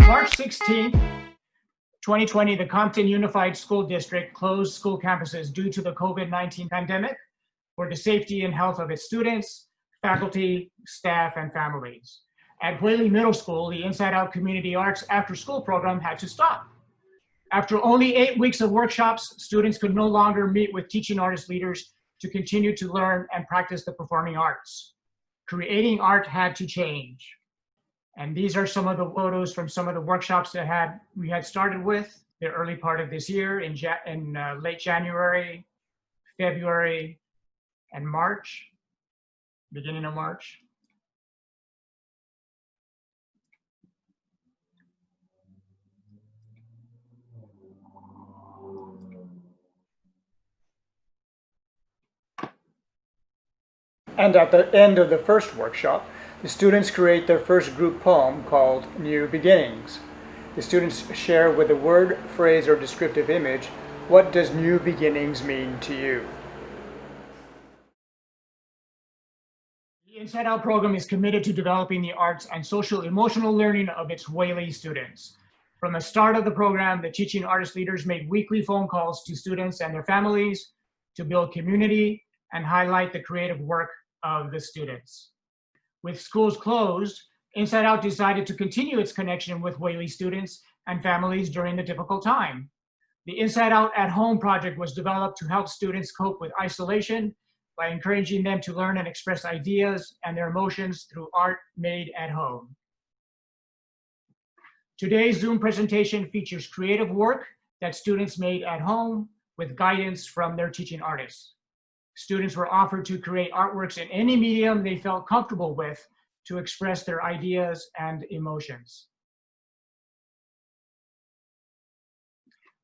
March 16th, 2020, the Compton Unified School District closed school campuses due to the COVID-19 pandemic for the safety and health of its students, faculty, staff, and families. At Whaley Middle School, the Inside Out Community Arts after-school program had to stop. After only 8 weeks of workshops, students could no longer meet with teaching artist leaders to continue to learn and practice the performing arts. Creating art had to change. And these are some of the photos from some of the workshops that we had started with the early part of this year in late January, February, and March, beginning of March. And at the end of the first workshop, the students create their first group poem called New Beginnings. The students share with a word, phrase, or descriptive image, what does new beginnings mean to you? The Inside Out program is committed to developing the arts and social emotional learning of its Whaley students. From the start of the program, the teaching artist leaders made weekly phone calls to students and their families to build community and highlight the creative work of the students. With schools closed, Inside Out decided to continue its connection with Whaley students and families during the difficult time. The Inside Out at Home project was developed to help students cope with isolation by encouraging them to learn and express ideas and their emotions through art made at home. Today's Zoom presentation features creative work that students made at home with guidance from their teaching artists. Students were offered to create artworks in any medium they felt comfortable with to express their ideas and emotions.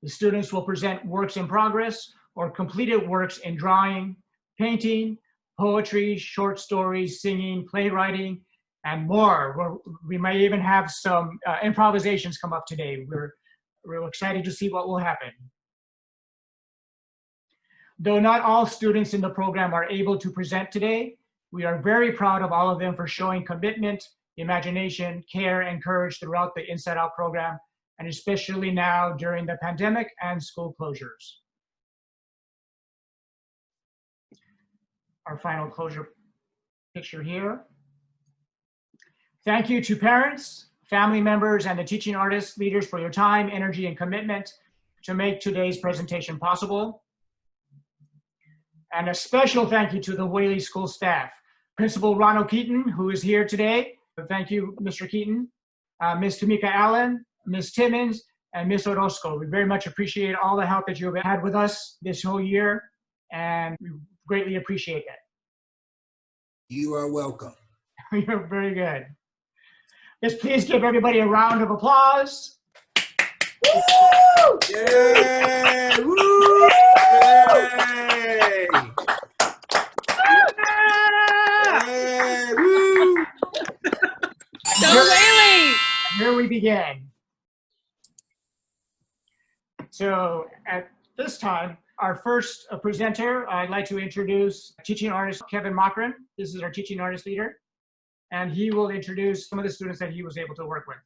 The students will present works in progress or completed works in drawing, painting, poetry, short stories, singing, playwriting, and more. We may even have some improvisations come up today. We're excited to see what will happen. Though not all students in the program are able to present today, we are very proud of all of them for showing commitment, imagination, care, and courage throughout the Inside Out program, and especially now during the pandemic and school closures. Our final closure picture here. Thank you to parents, family members, and the teaching artists leaders for your time, energy, and commitment to make today's presentation possible. And a special thank you to the Whaley School staff. Principal Ronald Keaton, who is here today. Thank you, Mr. Keaton. Ms. Tamika Allen, Ms. Timmons, and Ms. Orozco. We very much appreciate all the help that you have had with us this whole year, and we greatly appreciate that. You are welcome. You're very good. Let's please give everybody a round of applause. Woo! Yeah! Woo! Yay! Yay! Woo! Go Whaley! Here we begin. So at this time, our first presenter, I'd like to introduce teaching artist Kevin Mockren. This is our teaching artist leader, and he will introduce some of the students that he was able to work with.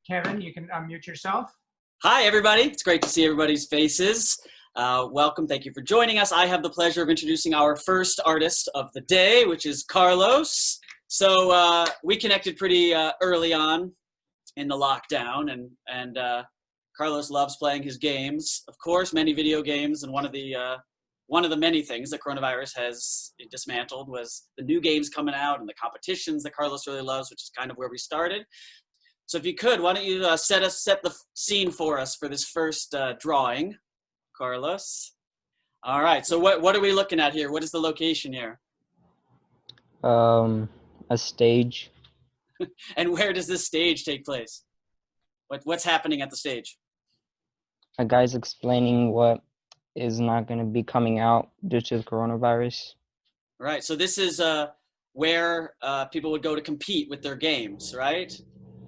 Kevin, you can unmute yourself. Hi, everybody. It's great to see everybody's faces. Welcome. Thank you for joining us. I have the pleasure of introducing our first artist of the day, which is Carlos. So we connected pretty early on in the lockdown, and Carlos loves playing his games. Of course, many video games, and one of the many things that coronavirus has dismantled was the new games coming out and the competitions that Carlos really loves, which is kind of where we started. So if you could, why don't you set the scene for us for this first drawing, Carlos? All right, so what are we looking at here? What is the location here? A stage. And where does this stage take place? What's happening at the stage? A guy's explaining what is not going to be coming out due to the coronavirus. Right. So this is where people would go to compete with their games, right?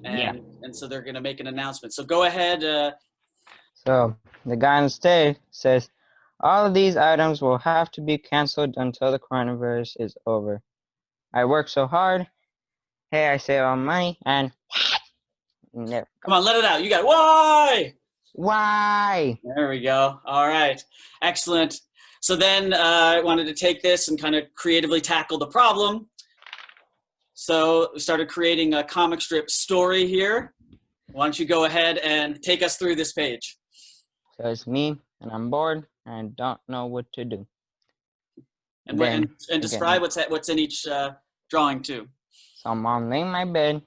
And so they're going to make an announcement. So go ahead. So the guy on stage says, all of these items will have to be canceled until the coronavirus is over. I work so hard. Hey, I save all money and there. Come on, let it out. You got it. Why? Why? There we go. All right. Excellent. So then I wanted to take this and kind of creatively tackle the problem. So we started creating a comic strip story here. Why don't you go ahead and take us through this page? So it's me, and I'm bored, and I don't know what to do. And describe what's in each drawing too. So I'm laying in my bed,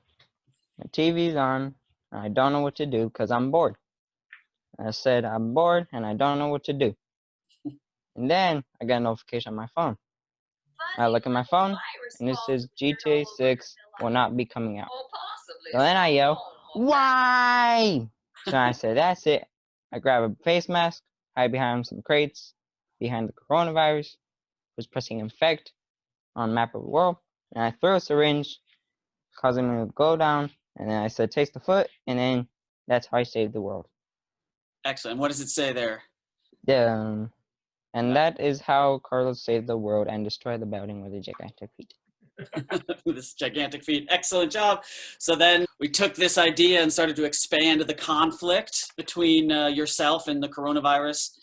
my TV's on, and I don't know what to do because I'm bored. I said, I'm bored, and I don't know what to do. And then I got a notification on my phone. I look at my phone, and it says GTA 6 will not be coming out. So then I yell, why? So I said, that's it. I grab a face mask, hide behind some crates, behind the coronavirus, was pressing infect on map of the world, and I throw a syringe, causing me to go down, and then I said, taste the foot, and then that's how I saved the world. Excellent. What does it say there? And that is how Carlos saved the world and destroyed the building with a gigantic feet. This gigantic feat. Excellent job. So then we took this idea and started to expand the conflict between yourself and the coronavirus,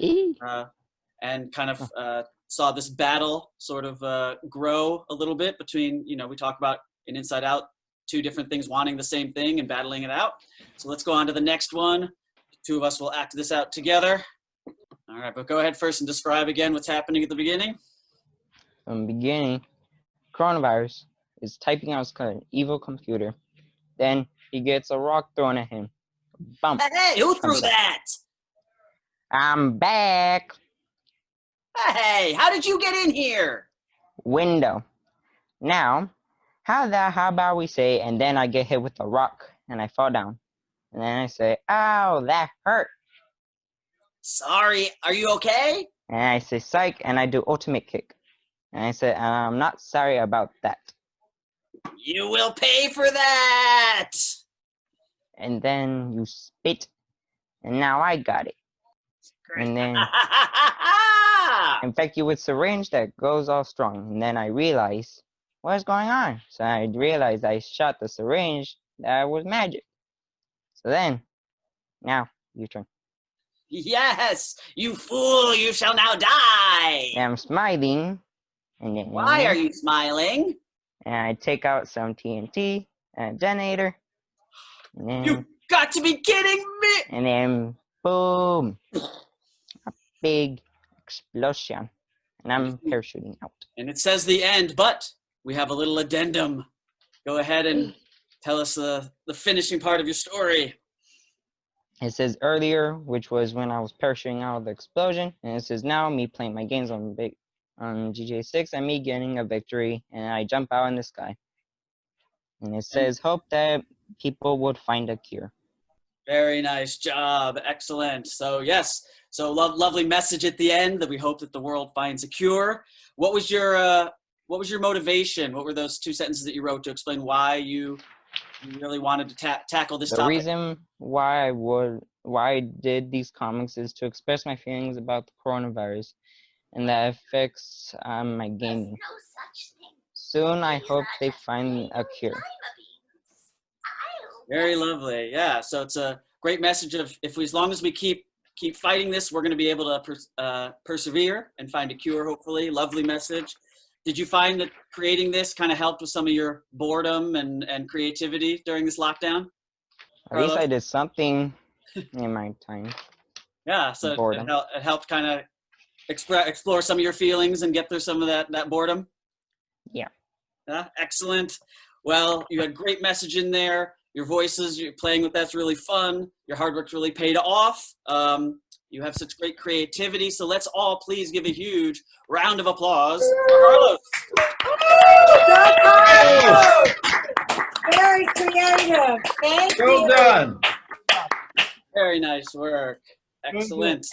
and kind of saw this battle sort of grow a little bit between, we talk about in Inside Out, two different things wanting the same thing and battling it out. So let's go on to the next one. The two of us will act this out together. All right, but go ahead first and describe again what's happening at the beginning. From the beginning, coronavirus is typing out an evil computer. Then he gets a rock thrown at him. Bump. Hey, who threw that? I'm back. Hey, how did you get in here? Window. Now, how about we say, and then I get hit with a rock and I fall down. And then I say, ow, that hurt. Sorry, are you okay? And I say, psych, and I do ultimate kick. And I said, I'm not sorry about that. You will pay for that. And then you spit, and now I got it. And then infect you with syringe that goes all strong. And then I realize, what's going on? So I realized I shot the syringe that was magic. So then, now, your turn. Yes, you fool, you shall now die. And I'm smiling. And then, Why are you smiling? And I take out some TNT and a generator. And then, You got to be kidding me. and then boom. A big explosion. And I'm parachuting out. And it says the end, but we have a little addendum. Go ahead and tell us the finishing part of your story. It says earlier, which was when I was parachuting out of the explosion. And it says now, me playing my games on GTA 6 and me getting a victory. And I jump out in the sky. And it says, hope that people would find a cure. Very nice job. Excellent. So yes, so lovely message at the end that we hope that the world finds a cure. What was your motivation? What were those two sentences that you wrote to explain why you really wanted to tackle this topic? The reason why I did these comics is to express my feelings about the coronavirus and the effects on my gaming. Soon, I hope they find a cure. Very lovely. Yeah. So it's a great message of as long as we keep fighting this, we're going to be able to persevere and find a cure. Hopefully, lovely message. Did you find that creating this kind of helped with some of your boredom and creativity during this lockdown? At least I did something in my time. Yeah. So Boredom. it helped kind of explore some of your feelings and get through some of that boredom. Yeah. Yeah. Excellent. Well, you had great message in there. Your voices, you're playing with that's really fun. Your hard work's really paid off. You have such great creativity. So let's all please give a huge round of applause for Carlos. Very creative. Thank Well you. done. Very nice work. Excellent.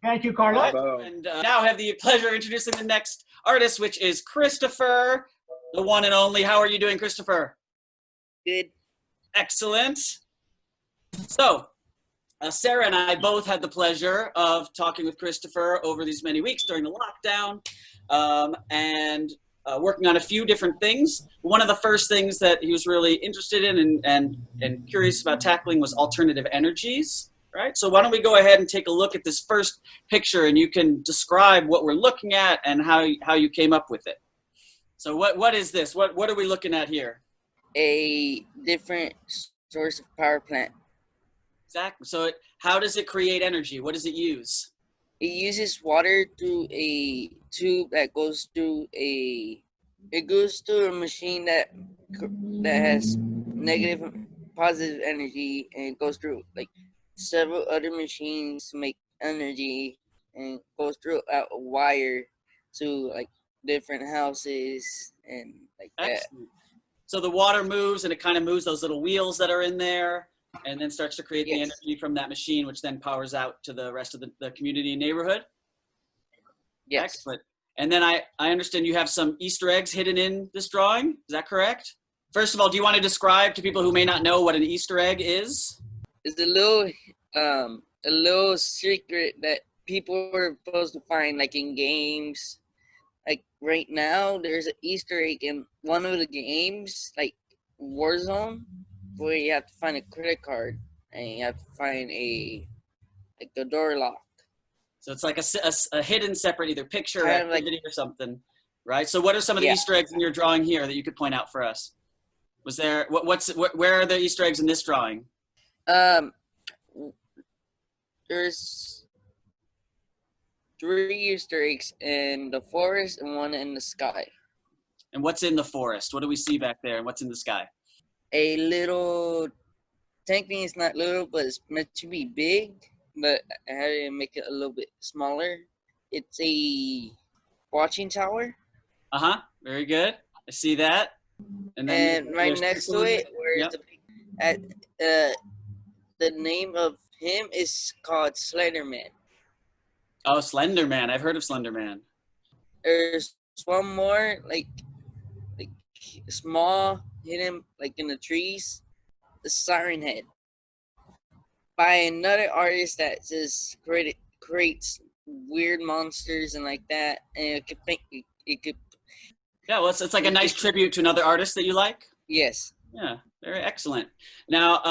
Thank you, Carlos. Bravo. And now have the pleasure of introducing the next artist, which is Christopher, the one and only. How are you doing, Christopher? Good. Excellent. So, Sarah and I both had the pleasure of talking with Christopher over these many weeks during the lockdown, and working on a few different things. One of the first things that he was really interested in and curious about tackling was alternative energies, right? So why don't we go ahead and take a look at this first picture, and you can describe what we're looking at and how you came up with it. So what is this? What are we looking at here? A different source of power plant. Exactly. So how does it create energy? What does it use? It uses water through a tube that goes through a machine that has negative and positive energy, and it goes through like several other machines to make energy, and goes through a wire to like different houses and like that. Excellent. So the water moves, and it kind of moves those little wheels that are in there, and then starts to create the Yes. energy from that machine, which then powers out to the rest of the community and neighborhood. Yes. Excellent. And then I understand you have some Easter eggs hidden in this drawing. Is that correct? First of all, do you want to describe to people who may not know what an Easter egg is? It's a little secret that people are supposed to find like in games. Like right now there's an Easter egg in one of the games, like Warzone, where you have to find a credit card and you have to find a door lock. So it's like a hidden separate either picture or Kind of like- activity or something, right? So what are some of the Yeah. Easter eggs in your drawing here that you could point out for us? Was there, where are the Easter eggs in this drawing? There's 3 Easter eggs in the forest and 1 in the sky. And what's in the forest? What do we see back there? And what's in the sky? A little, technically it's not little, but it's meant to be big, but I had to make it a little bit smaller. It's a watching tower, Uh-huh, very good. I see that. And then and right there's next people to in it, there. where Yep. the name of him is called Slenderman. Oh, Slender Man. I've heard of Slender Man. There's one more, like small, hidden, like in the trees, the Siren Head, by another artist that just creates weird monsters and like that, and it could Yeah, well, it's like a nice tribute to another artist that you like. yes. Yeah, very excellent. Now,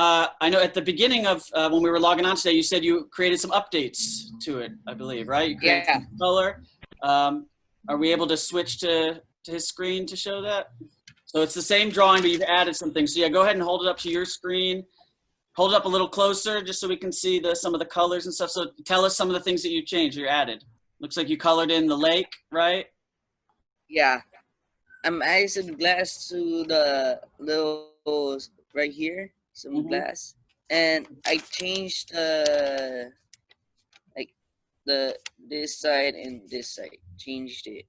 I know at the beginning of when we were logging on today, you said you created some updates to it, I believe, right? You created Yeah. some color. Are we able to switch to his screen to show that? So it's the same drawing, but you've added some things. So yeah, go ahead and hold it up to your screen. Hold it up a little closer just so we can see some of the colors and stuff. So tell us some of the things that you changed or you added. Looks like you colored in the lake, right? Yeah. I'm adding some glass to the little right here, some Mhm. glass, and I changed like this side and this side. Changed it.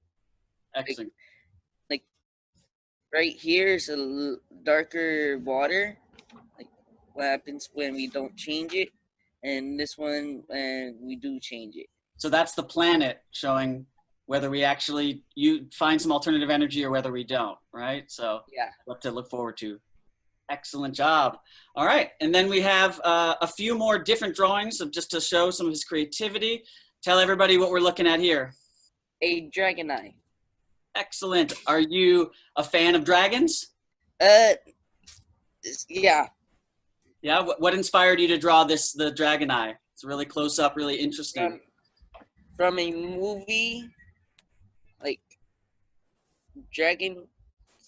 Excellent. Like right here is darker water. Like what happens when we don't change it, and this one when we do change it. So that's the planet showing whether we actually find some alternative energy or whether we don't, right? So Yeah. what to look forward to. Excellent job. All right, and then we have a few more different drawings of just to show some of his creativity. Tell everybody what we're looking at here. A dragon eye. Excellent. Are you a fan of dragons? Yeah. Yeah, what inspired you to draw the dragon eye? It's really close up, really interesting. From a movie, like dragon.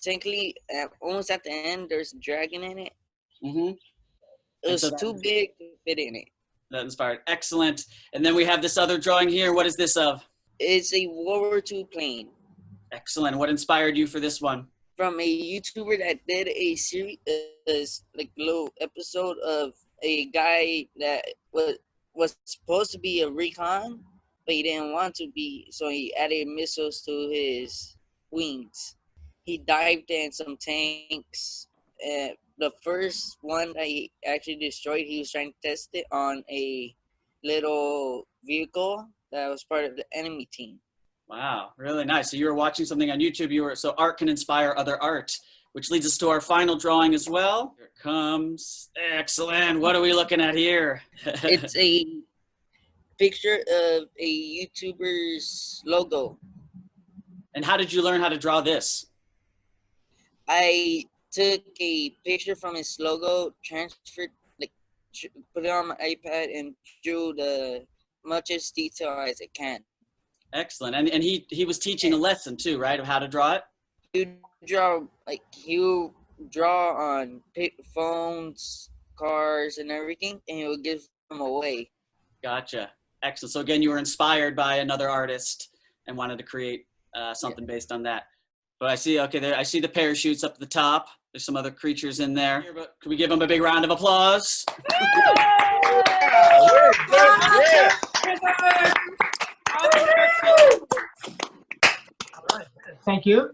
Technically, almost at the end, there's a dragon in it. Mm-hmm. It was so too big to fit in it. That inspired. Excellent. And then we have this other drawing here. What is this of? It's a World War II plane. Excellent. What inspired you for this one? From a YouTuber that did a series, like little episode of a guy that was supposed to be a recon, but he didn't want to be, so he added missiles to his wings. He dived in some tanks the first one that he actually destroyed, he was trying to test it on a little vehicle that was part of the enemy team. Wow, really nice. So you were watching something on YouTube. So art can inspire other art, which leads us to our final drawing as well. Here it comes. Excellent. What are we looking at here? It's a picture of a YouTuber's logo. And how did you learn how to draw this? I took a picture from his logo, transferred, put it on my iPad, and drew the muchest detail as I can. Excellent. And he was teaching a lesson too, right, of how to draw it? He'll draw on phones, cars, and everything, and he'll give them away. Gotcha. Excellent. So again, you were inspired by another artist and wanted to create something based on that. But I see, okay, there I see the parachutes up at the top. There's some other creatures in there. But can we give them a big round of applause? Thank you.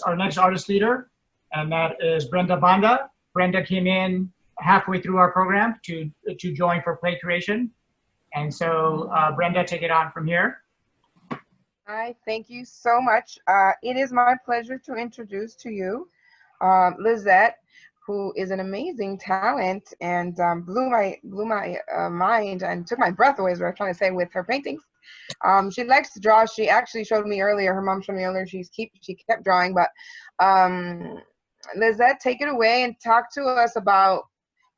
Our next artist leader, and that is BANDA. Brenda came in halfway through our program to join for play creation. And so Brenda, take it on from here. Hi, thank you so much. It is my pleasure to introduce to you Lizette, who is an amazing talent and blew my mind and took my breath away, is what I'm trying to say, with her paintings. She likes to draw. She actually showed me earlier, her mom showed me earlier, she kept drawing. But Lizette, take it away and talk to us about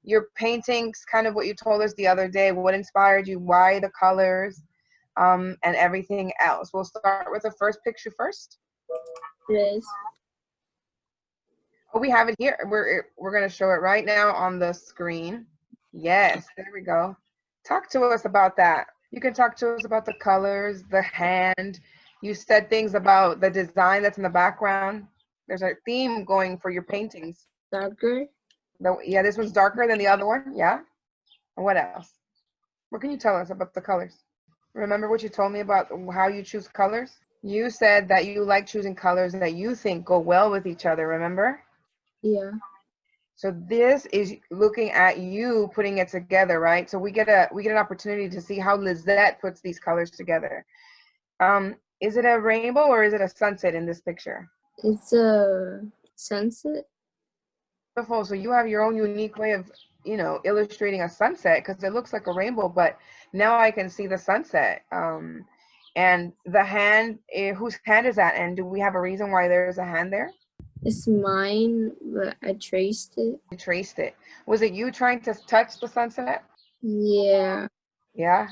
your paintings, kind of what you told us the other day, what inspired you, why the colors, and everything else. We'll start with the first picture first. Yes. Oh, we have it here. We're going to show it right now on the screen. Yes, there we go. Talk to us about that. You can talk to us about the colors, the hand. You said things about the design that's in the background. There's a theme going for your paintings. Darker. Yeah, this one's darker than the other one. Yeah. And what else? What can you tell us about the colors? Remember what you told me about how you choose colors? You said that you like choosing colors that you think go well with each other, remember? Yeah. So this is looking at you putting it together, right? So we get an opportunity to see how Lizette puts these colors together. Is it a rainbow or is it a sunset in this picture? It's a sunset. Beautiful. So you have your own unique way of, illustrating a sunset, because it looks like a rainbow, but now I can see the sunset. And the hand, whose hand is that? And do we have a reason why there's a hand there? It's mine, but I traced it. You traced it. Was it you trying to touch the sunset? Yeah. Yeah.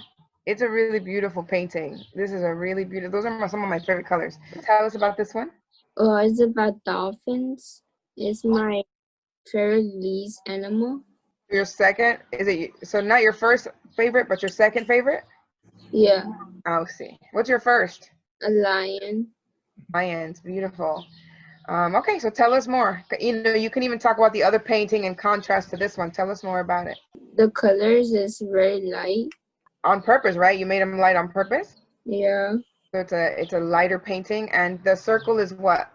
It's a really beautiful painting. This is a really beautiful, those are some of my favorite colors. Tell us about this one. Oh, it's about dolphins. It's my favorite least animal. Your second, so not your first favorite, but your second favorite? Yeah. I'll see. What's your first? A lion. Lions, beautiful. Okay, so tell us more. You can even talk about the other painting in contrast to this one. Tell us more about it. The colors is very light. On purpose, right? You made them light on purpose? Yeah. So it's a lighter painting, and the circle is what?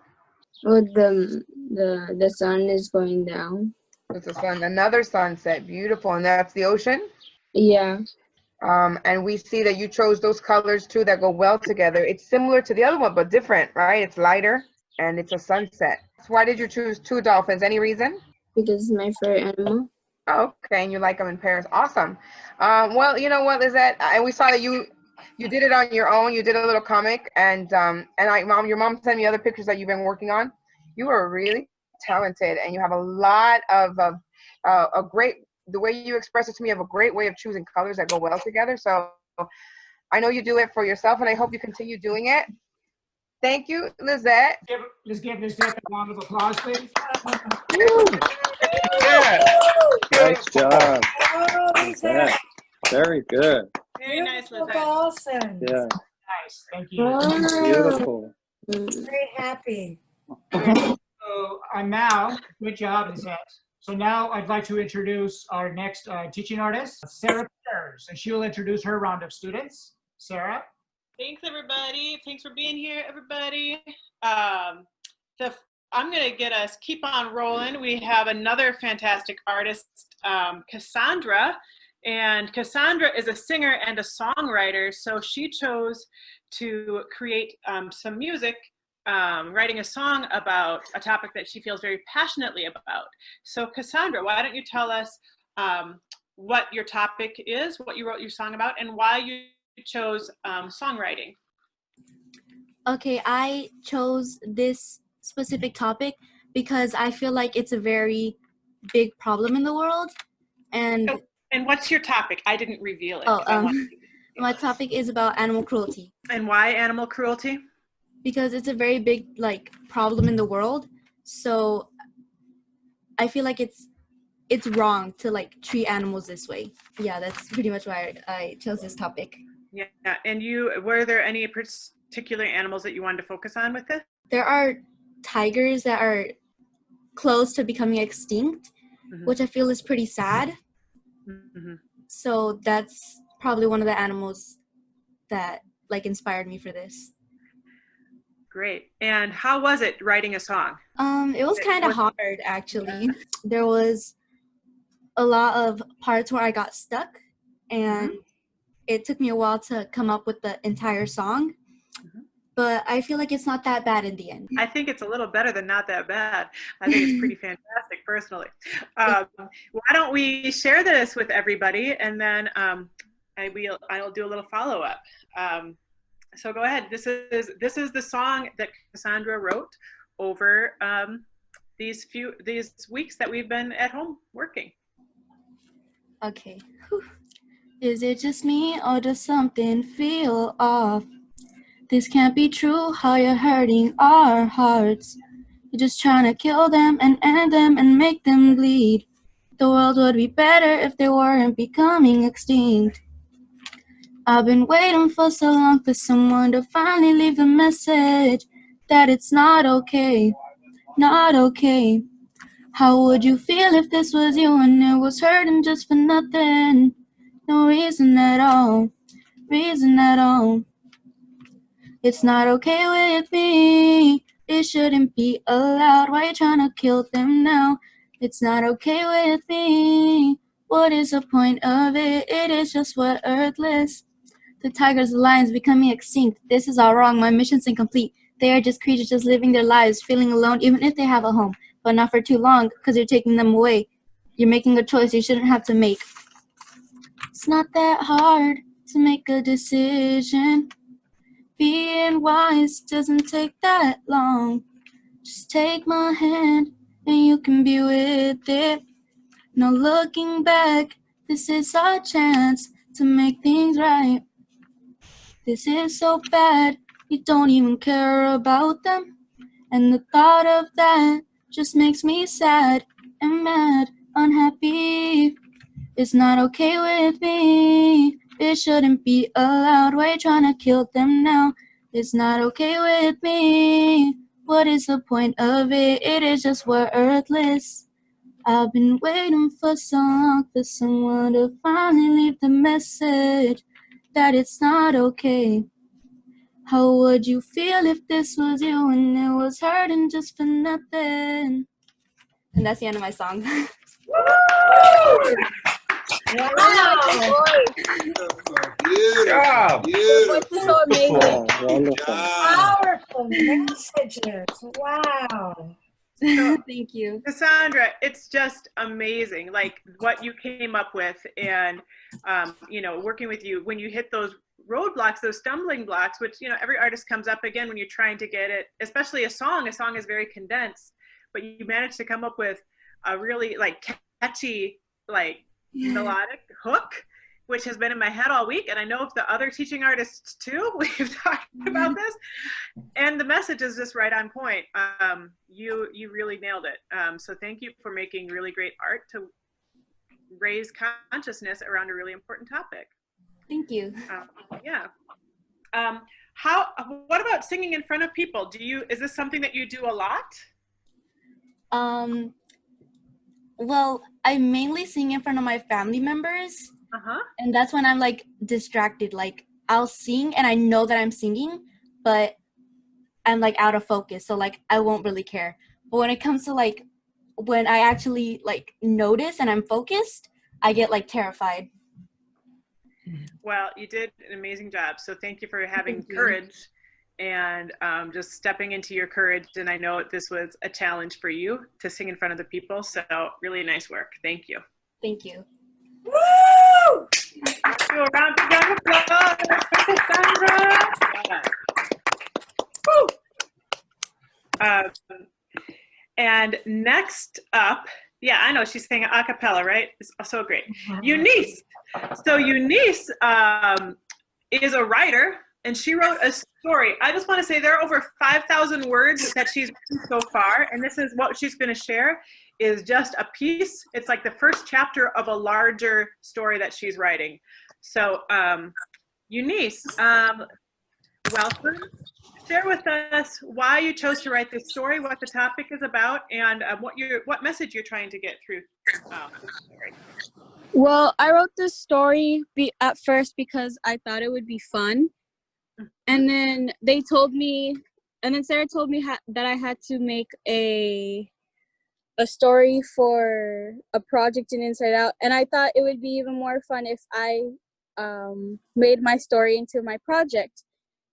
Oh, the sun is going down. It's a sun, another sunset, beautiful, and that's the ocean. Yeah. And we see that you chose those colors too that go well together. It's similar to the other one, but different, right? It's lighter, and it's a sunset. Why did you choose two dolphins? Any reason? Because it's my favorite animal. Oh, okay, and you like them in pairs. Awesome. Well, you know what, Lizette? And we saw that you did it on your own. You did a little comic, and your mom sent me other pictures that you've been working on. You are really talented, and you have a lot of the way you express it to me, you have a great way of choosing colors that go well together. So I know you do it for yourself, and I hope you continue doing it. Thank you, Lizette. Let's give Lizette a round of applause, please. Yeah. Nice job. Oh, Lizette. Very good. Very nice, Look Lizette. awesome. Yeah, Nice, thank you. beautiful. Very happy. So now, good job, Lizette. So now I'd like to introduce our next teaching artist, Sarah Peters, and she will introduce her round of students. Sarah? Thanks, everybody. Thanks for being here, everybody. The I'm going to keep on rolling. We have another fantastic artist, Cassandra. And Cassandra is a singer and a songwriter. So she chose to create some music, writing a song about a topic that she feels very passionately about. So Cassandra, why don't you tell us what your topic is, what you wrote your song about, and why you chose songwriting? Okay, I chose this specific topic because I feel like it's a very big problem in the world. And what's your topic? I didn't reveal it. My topic is about animal cruelty. And why animal cruelty? Because it's a very big problem in the world. So I feel like it's wrong to treat animals this way. Yeah, that's pretty much why I chose this topic. Yeah, and were there any particular animals that you wanted to focus on with this? There are tigers that are close to becoming extinct, which I feel is pretty sad. So that's probably one of the animals that inspired me for this. Great. And how was it writing a song? It was kind of hard, actually. There was a lot of parts where I got stuck, and it took me a while to come up with the entire song. But I feel like it's not that bad in the end. I think it's a little better than not that bad. I think it's pretty fantastic, personally. Why don't we share this with everybody, and then I'll do a little follow-up. So go ahead. This is the song that Cassandra wrote over these weeks that we've been at home working. Okay. Whew. Is it just me, or does something feel off? This can't be true, how you're hurting our hearts. You're just trying to kill them and end them and make them bleed. The world would be better if they weren't becoming extinct. I've been waiting for so long for someone to finally leave a message that it's not okay, not okay. How would you feel if this was you and it was hurting just for nothing? No reason at all, reason at all. It's not okay with me, it shouldn't be allowed. Why you trying to kill them now? It's not okay with me, what is the point of it? It is just what earthless. The tigers, the lions becoming extinct. This is all wrong, my mission's incomplete. They are just creatures just living their lives, feeling alone even if they have a home. But not for too long, because you're taking them away. You're making a choice you shouldn't have to make. It's not that hard to make a decision. Being wise doesn't take that long. Just take my hand and you can be with it. No looking back, this is our chance to make things right. This is so bad, you don't even care about them. And the thought of that just makes me sad and mad, unhappy. It's not okay with me, it shouldn't be allowed. Why you trying to kill them now? It's not okay with me, what is the point of it? It is just worthless. I've been waiting for so long for someone to finally leave the message that it's not okay. How would you feel if this was you and it was hurting just for nothing? And that's the end of my song. Wow. Beautiful. Beautiful. So amazing. Wonderful. Powerful messages. Wow. Thank you. Cassandra, it's just amazing, what you came up with, and working with you when you hit those roadblocks, those stumbling blocks, which every artist comes up again when you're trying to get it, especially a song. A song is very condensed, but you managed to come up with a really catchy melodic hook, which has been in my head all week, and I know of the other teaching artists too. We've talked about this, and the message is just right on point. You really nailed it. So thank you for making really great art to raise consciousness around a really important topic. Thank you. Yeah. What about singing in front of people? Is this something that you do a lot? Well, I mainly sing in front of my family members. And that's when I'm distracted. I'll sing and I know that I'm singing, but I'm out of focus. So I won't really care. But when it comes to like when I actually like notice and I'm focused, I get like terrified. Well, you did an amazing job. So thank you for having Thank you. courage and just stepping into your courage. And I know this was a challenge for you to sing in front of the people. So really nice work. Thank you. Thank you. Woo! Let's do a round of applause for Cassandra. Woo! And next up, yeah, I know she's singing a cappella, right? It's so great. Eunice. So Eunice is a writer, and she wrote a story. I just want to say there are over 5,000 words that she's written so far, and this is what she's going to share is just a piece. It's like the first chapter of a larger story that she's writing. So Eunice, welcome. Share with us why you chose to write this story, what the topic is about, and what message you're trying to get through the story. Well, I wrote this story at first because I thought it would be fun. And then Sarah told me that I had to make a story for a project in Inside Out. And I thought it would be even more fun if I made my story into my project.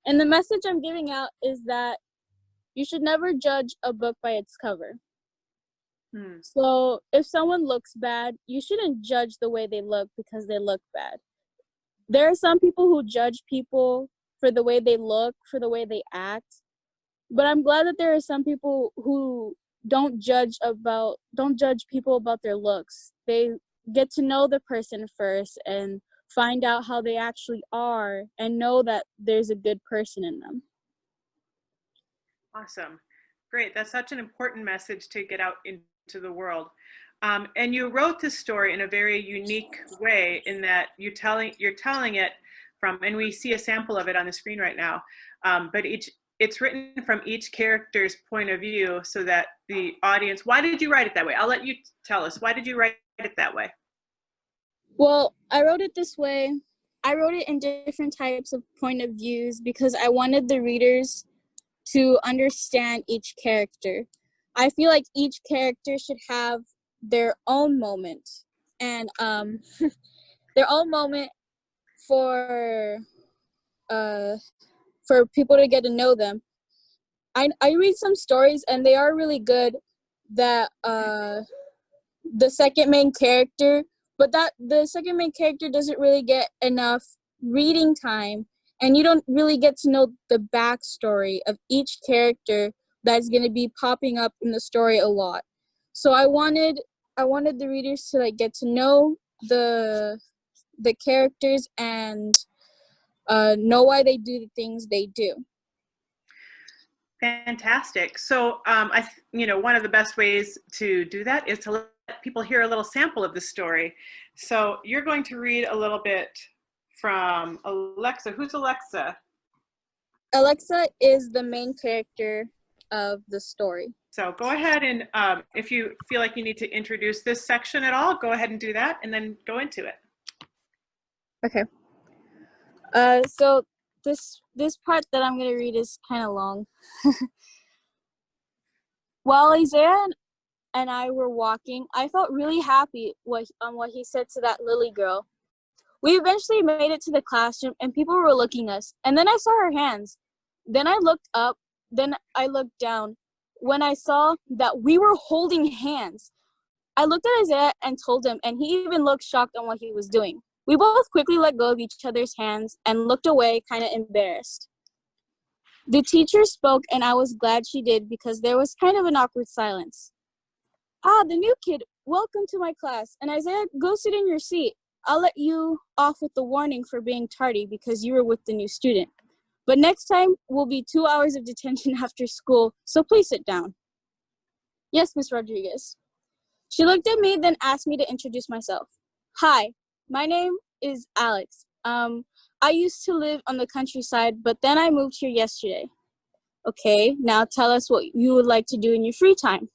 And the message I'm giving out is that you should never judge a book by its cover. So if someone looks bad, you shouldn't judge the way they look because they look bad. There are some people who judge people for the way they look, for the way they act. But I'm glad that there are some people who don't judge people about their looks. They get to know the person first and find out how they actually are and know that there's a good person in them. Awesome. Great. That's such an important message to get out into the world. And you wrote this story in a very unique way in that you're telling it from, and we see a sample of it on the screen right now, but it's written from each character's point of view so that the audience, why did you write it that way? I'll let you tell us. Why did you write it that way? Well, I wrote it this way. I wrote it in different types of point of views because I wanted the readers to understand each character. I feel like each character should have their own moment and their own moment for people to get to know them. I read some stories and they are really good that the second main character, but that the second main character doesn't really get enough reading time, and you don't really get to know the backstory of each character that's going to be popping up in the story a lot. So I wanted the readers to like get to know the characters and know why they do the things they do. Fantastic. So one of the best ways to do that is to let people hear a little sample of the story. So you're going to read a little bit from Alexa. Who's Alexa? Alexa is the main character of the story. So go ahead and if you feel like you need to introduce this section at all, go ahead and do that and then go into it. Okay. So this part that I'm going to read is kind of long. While Isaiah and I were walking, I felt really happy on what he said to that Lily girl. We eventually made it to the classroom and people were looking at us. And then I saw her hands. Then I looked up. Then I looked down. When I saw that we were holding hands, I looked at Isaiah and told him, and he even looked shocked on what he was doing. We both quickly let go of each other's hands and looked away, kind of embarrassed. The teacher spoke, and I was glad she did because there was kind of an awkward silence. Ah, the new kid, welcome to my class. And Isaiah, go sit in your seat. I'll let you off with the warning for being tardy because you were with the new student. But next time will be 2 hours of detention after school, so please sit down. Yes, Miss Rodriguez. She looked at me, then asked me to introduce myself. Hi, my name is Alex. I used to live on the countryside, but then I moved here yesterday. Okay, now tell us what you would like to do in your free time.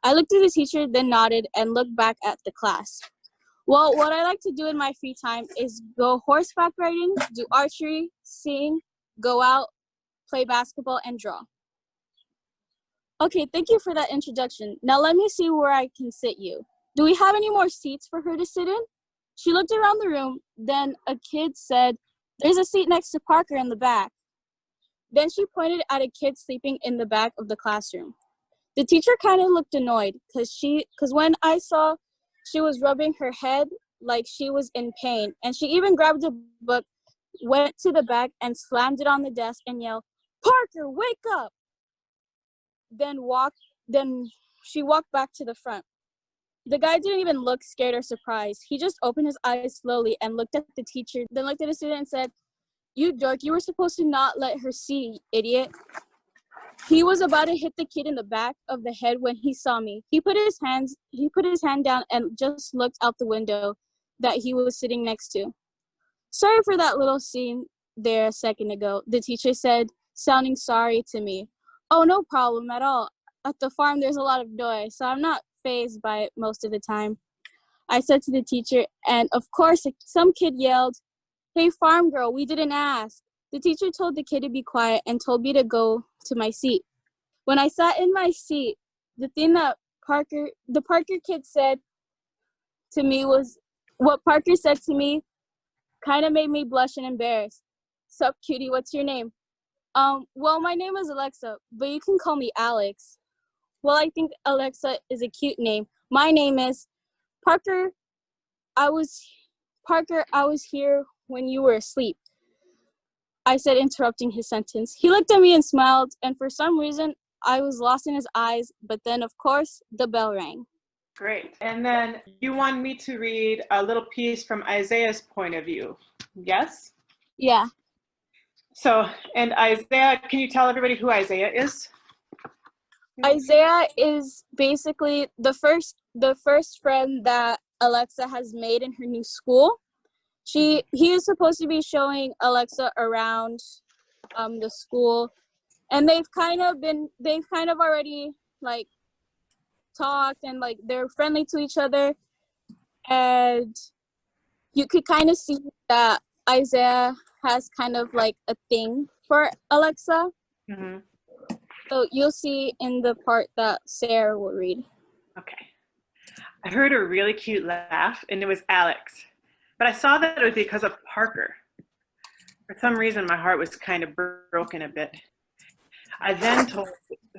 I looked at the teacher, then nodded and looked back at the class. Well, what I like to do in my free time is go horseback riding, do archery, sing, go out, play basketball, and draw. Okay, thank you for that introduction. Now let me see where I can sit you. Do we have any more seats for her to sit in? She looked around the room. Then a kid said, "There's a seat next to Parker in the back." Then she pointed at a kid sleeping in the back of the classroom. The teacher kind of looked annoyed because when I saw she was rubbing her head like she was in pain, and she even grabbed a book, went to the back and slammed it on the desk and yelled, "Parker, wake up!" Then she walked back to the front. The guy didn't even look scared or surprised. He just opened his eyes slowly and looked at the teacher, then looked at the student and said, "You dork, you were supposed to not let her see, idiot." He was about to hit the kid in the back of the head when he saw me. He put his hand down and just looked out the window that he was sitting next to. "Sorry for that little scene there a second ago," the teacher said, sounding sorry to me. "Oh, no problem at all. At the farm, there's a lot of noise, so I'm not fazed by it most of the time," I said to the teacher, and of course, some kid yelled, "Hey, farm girl, we didn't ask." The teacher told the kid to be quiet and told me to go to my seat. When I sat in my seat, the thing that the Parker kid said to me was, what Parker said to me kind of made me blush and embarrassed. "Sup, cutie, what's your name?" Well, my name is Alexa, but you can call me Alex." "Well, I think Alexa is a cute name. My name is Parker. I was here when you were asleep," I said, interrupting his sentence. He looked at me and smiled, and for some reason, I was lost in his eyes, but then, of course, the bell rang. Great. And then you want me to read a little piece from Isaiah's point of view, yes? Yeah. So, and Isaiah, can you tell everybody who Isaiah is? Isaiah is basically the first friend that Alexa has made in her new school. He is supposed to be showing Alexa around the school, and they've kind of already like talked, and like they're friendly to each other, and you could kind of see that Isaiah has kind of like a thing for Alexa. Mm-hmm. So you'll see in the part that Sarah will read. Okay. I heard a really cute laugh, and it was Alex. But I saw that it was because of Parker. For some reason, my heart was kind of broken a bit. I then told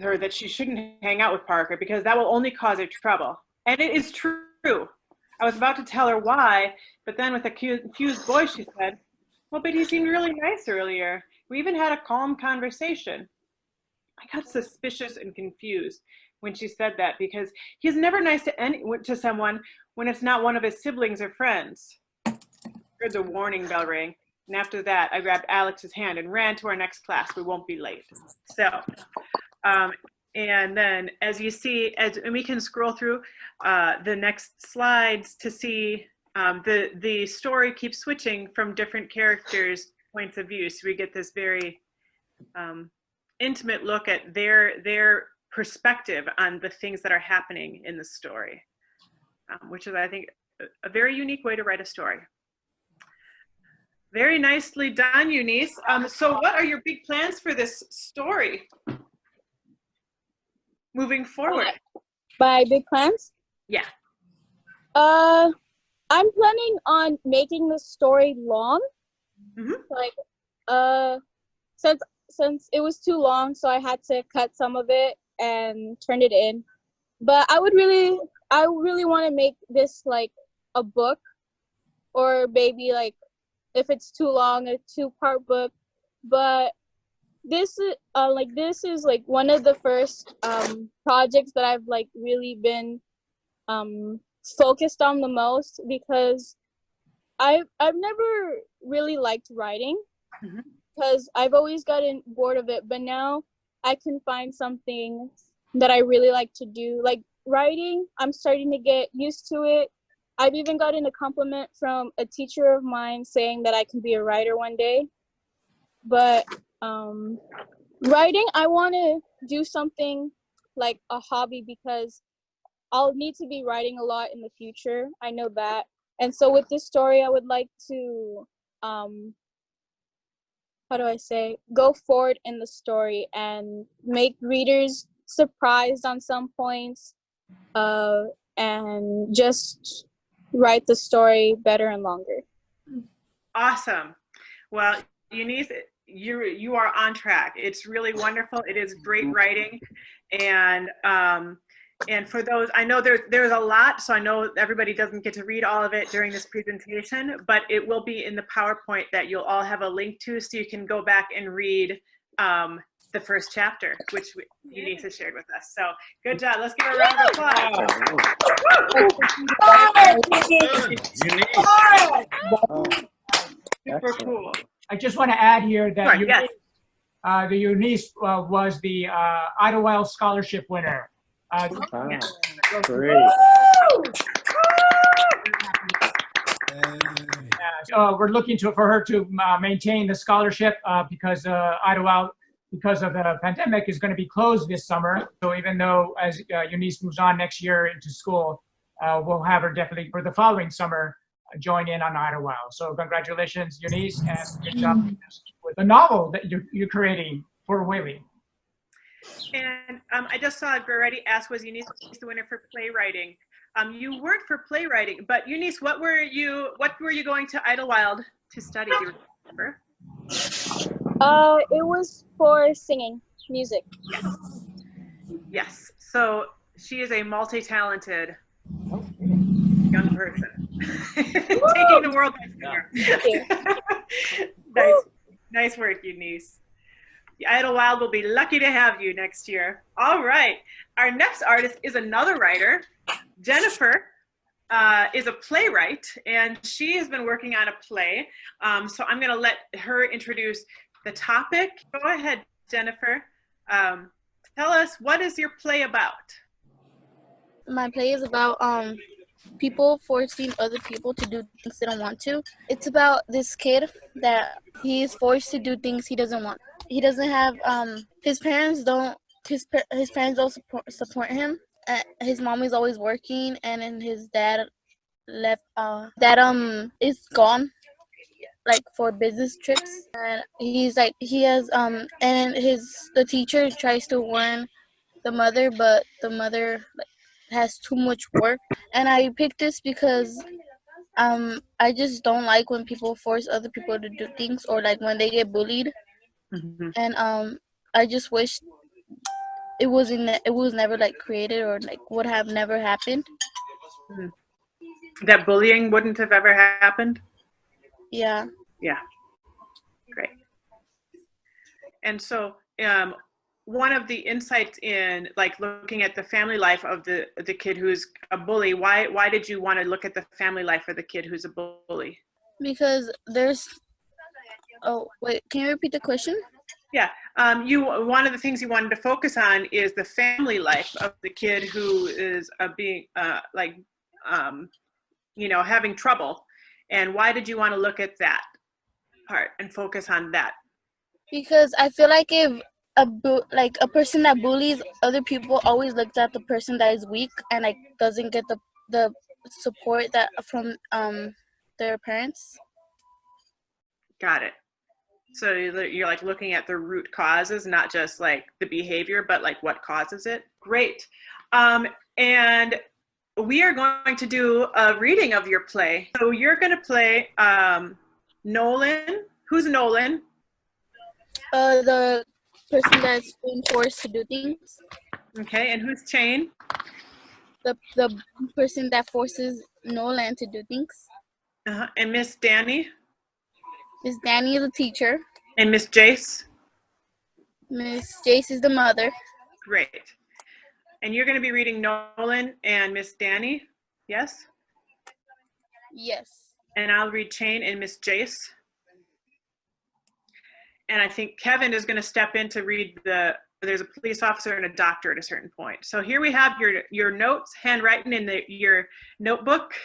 her that she shouldn't hang out with Parker because that will only cause her trouble. And it is true. I was about to tell her why, but then with a confused voice, she said, "Well, but he seemed really nice earlier. We even had a calm conversation." I got suspicious and confused when she said that because he's never nice to someone when it's not one of his siblings or friends. I heard the warning bell ring, and after that, I grabbed Alex's hand and ran to our next class. We won't be late. So, and then as you see, and we can scroll through the next slides to see the story keeps switching from different characters' points of view. So we get this very intimate look at their perspective on the things that are happening in the story, which is, I think, a very unique way to write a story. Very nicely done, Eunice. So what are your big plans for this story moving forward? My big plans? Yeah. I'm planning on making the story long. Mm-hmm. Like, since it was too long, so I had to cut some of it and turn it in. But I really want to make this like a book, or maybe like if it's too long, a 2-part book. But this is like one of the first projects that I've like really been focused on the most, because I've never really liked writing. Mm-hmm. Because I've always gotten bored of it, but now I can find something that I really like to do. Like writing, I'm starting to get used to it. I've even gotten a compliment from a teacher of mine saying that I can be a writer one day. But writing, I want to do something like a hobby, because I'll need to be writing a lot in the future. I know that. And so with this story, I would like to go forward in the story and make readers surprised on some points, and just write the story better and longer. Awesome. Well, Eunice, you are on track. It's really wonderful. It is great writing, and for those, I know there's a lot, so I know everybody doesn't get to read all of it during this presentation, but it will be in the PowerPoint that you'll all have a link to, so you can go back and read the first chapter, which Eunice has shared with us. So good job. Let's give her a round of applause. Super cool. I just want to add here that Sure, yes. the Eunice was the Idlewild Scholarship winner. Great. We're looking for her to maintain the scholarship because Idlewild, because of the pandemic, is going to be closed this summer. So even though as Eunice moves on next year into school, we'll have her definitely for the following summer join in on Idlewild. So congratulations, Eunice, and good job with the novel that you're creating for Whaley. And I just saw Goretti ask, was Eunice the winner for playwriting? You weren't for playwriting, but Eunice, what were you going to Idlewild to study? Do you remember? It was for singing, music. Yes. Yes. So she is a multi-talented young person. Taking the world by storm. Nice work, Eunice. The Idlewild will be lucky to have you next year. All right. Our next artist is another writer. Jennifer is a playwright, and she has been working on a play. So I'm going to let her introduce the topic. Go ahead, Jennifer. Tell us, what is your play about? My play is about people forcing other people to do things they don't want to. It's about this kid that he is forced to do things he doesn't want. He doesn't have his parents don't support him. His mom is always working, and then his dad left. Is gone, like for business trips, and the teacher tries to warn the mother, but the mother has too much work. And I picked this because I just don't like when people force other people to do things, or like when they get bullied. Mm-hmm. And I just wish it was never like created, or like would have never happened. That bullying wouldn't have ever happened? Yeah. Yeah. Great. And so one of the insights in like looking at the family life of the kid who's a bully, why did you want to look at the family life of the kid who's a bully? Because can you repeat the question? Yeah, one of the things you wanted to focus on is the family life of the kid who is having trouble, and why did you want to look at that part and focus on that? Because I feel like if a person that bullies other people always looks at the person that is weak and like doesn't get the support that from their parents. Got it. So you're like looking at the root causes, not just like the behavior, but like what causes it. Great. And we are going to do a reading of your play. So you're going to play Nolan. Who's Nolan? The person that's being forced to do things. Okay, and who's Chain? The person that forces Nolan to do things. And Miss Danny? Miss Danny is the teacher. And Miss Jace? Miss Jace is the mother. Great. And you're going to be reading Nolan and Miss Danny, yes? Yes. And I'll read Chain and Miss Jace. And I think Kevin is going to step in to read there's a police officer and a doctor at a certain point. So here we have your notes, handwritten in your notebook.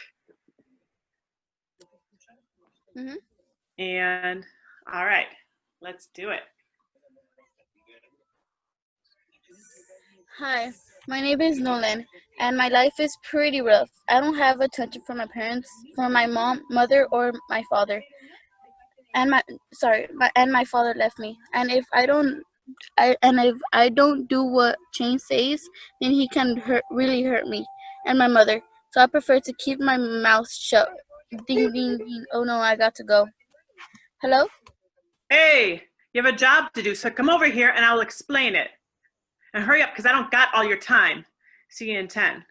Mm-hmm. And all right, let's do it. Hi, my name is Nolan, and my life is pretty rough. I don't have attention from my parents, from my mother, or my father. And my father left me. And if I don't if I don't do what Shane says, then he can really hurt me and my mother. So I prefer to keep my mouth shut. Ding ding ding. Oh no, I got to go. Hello? Hey, you have a job to do, so come over here and I'll explain it. And hurry up, because I don't got all your time. See you in 10.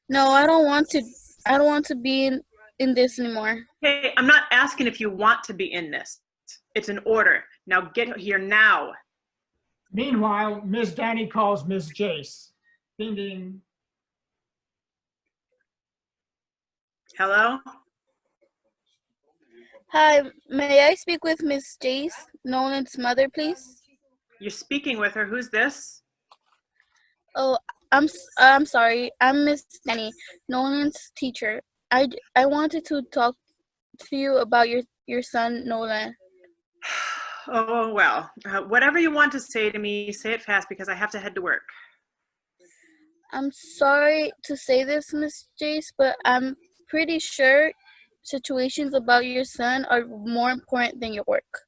No, I don't want to. I don't want to be in this anymore. Hey, I'm not asking if you want to be in this. It's an order. Now get here now. Meanwhile, Ms. Danny calls Ms. Jace. Ding ding. Hello? Hi, may I speak with Miss Jace, Nolan's mother, please? You're speaking with her. Who's this? Oh, I'm sorry. I'm Miss Danny, Nolan's teacher. I wanted to talk to you about your son, Nolan. Oh, well, whatever you want to say to me, say it fast because I have to head to work. I'm sorry to say this, Miss Jace, but I'm pretty sure situations about your son are more important than your work.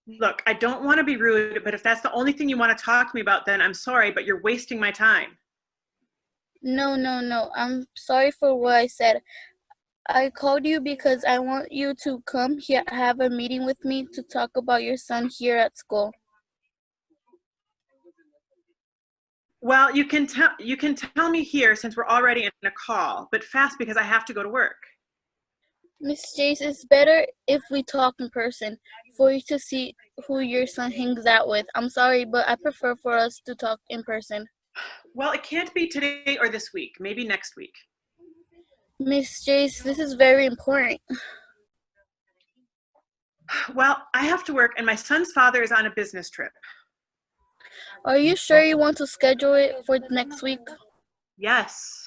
Look, I don't want to be rude, but if that's the only thing you want to talk to me about, then I'm sorry, but you're wasting my time. No. I'm sorry for what I said. I called you because I want you to come here, have a meeting with me to talk about your son here at school. Well, you can tell me here since we're already in a call, but fast because I have to go to work. Miss Jace, it's better if we talk in person for you to see who your son hangs out with. I'm sorry, but I prefer for us to talk in person. Well, it can't be today or this week, maybe next week. Miss Jace, this is very important. Well, I have to work and my son's father is on a business trip. Are you sure you want to schedule it for next week? Yes.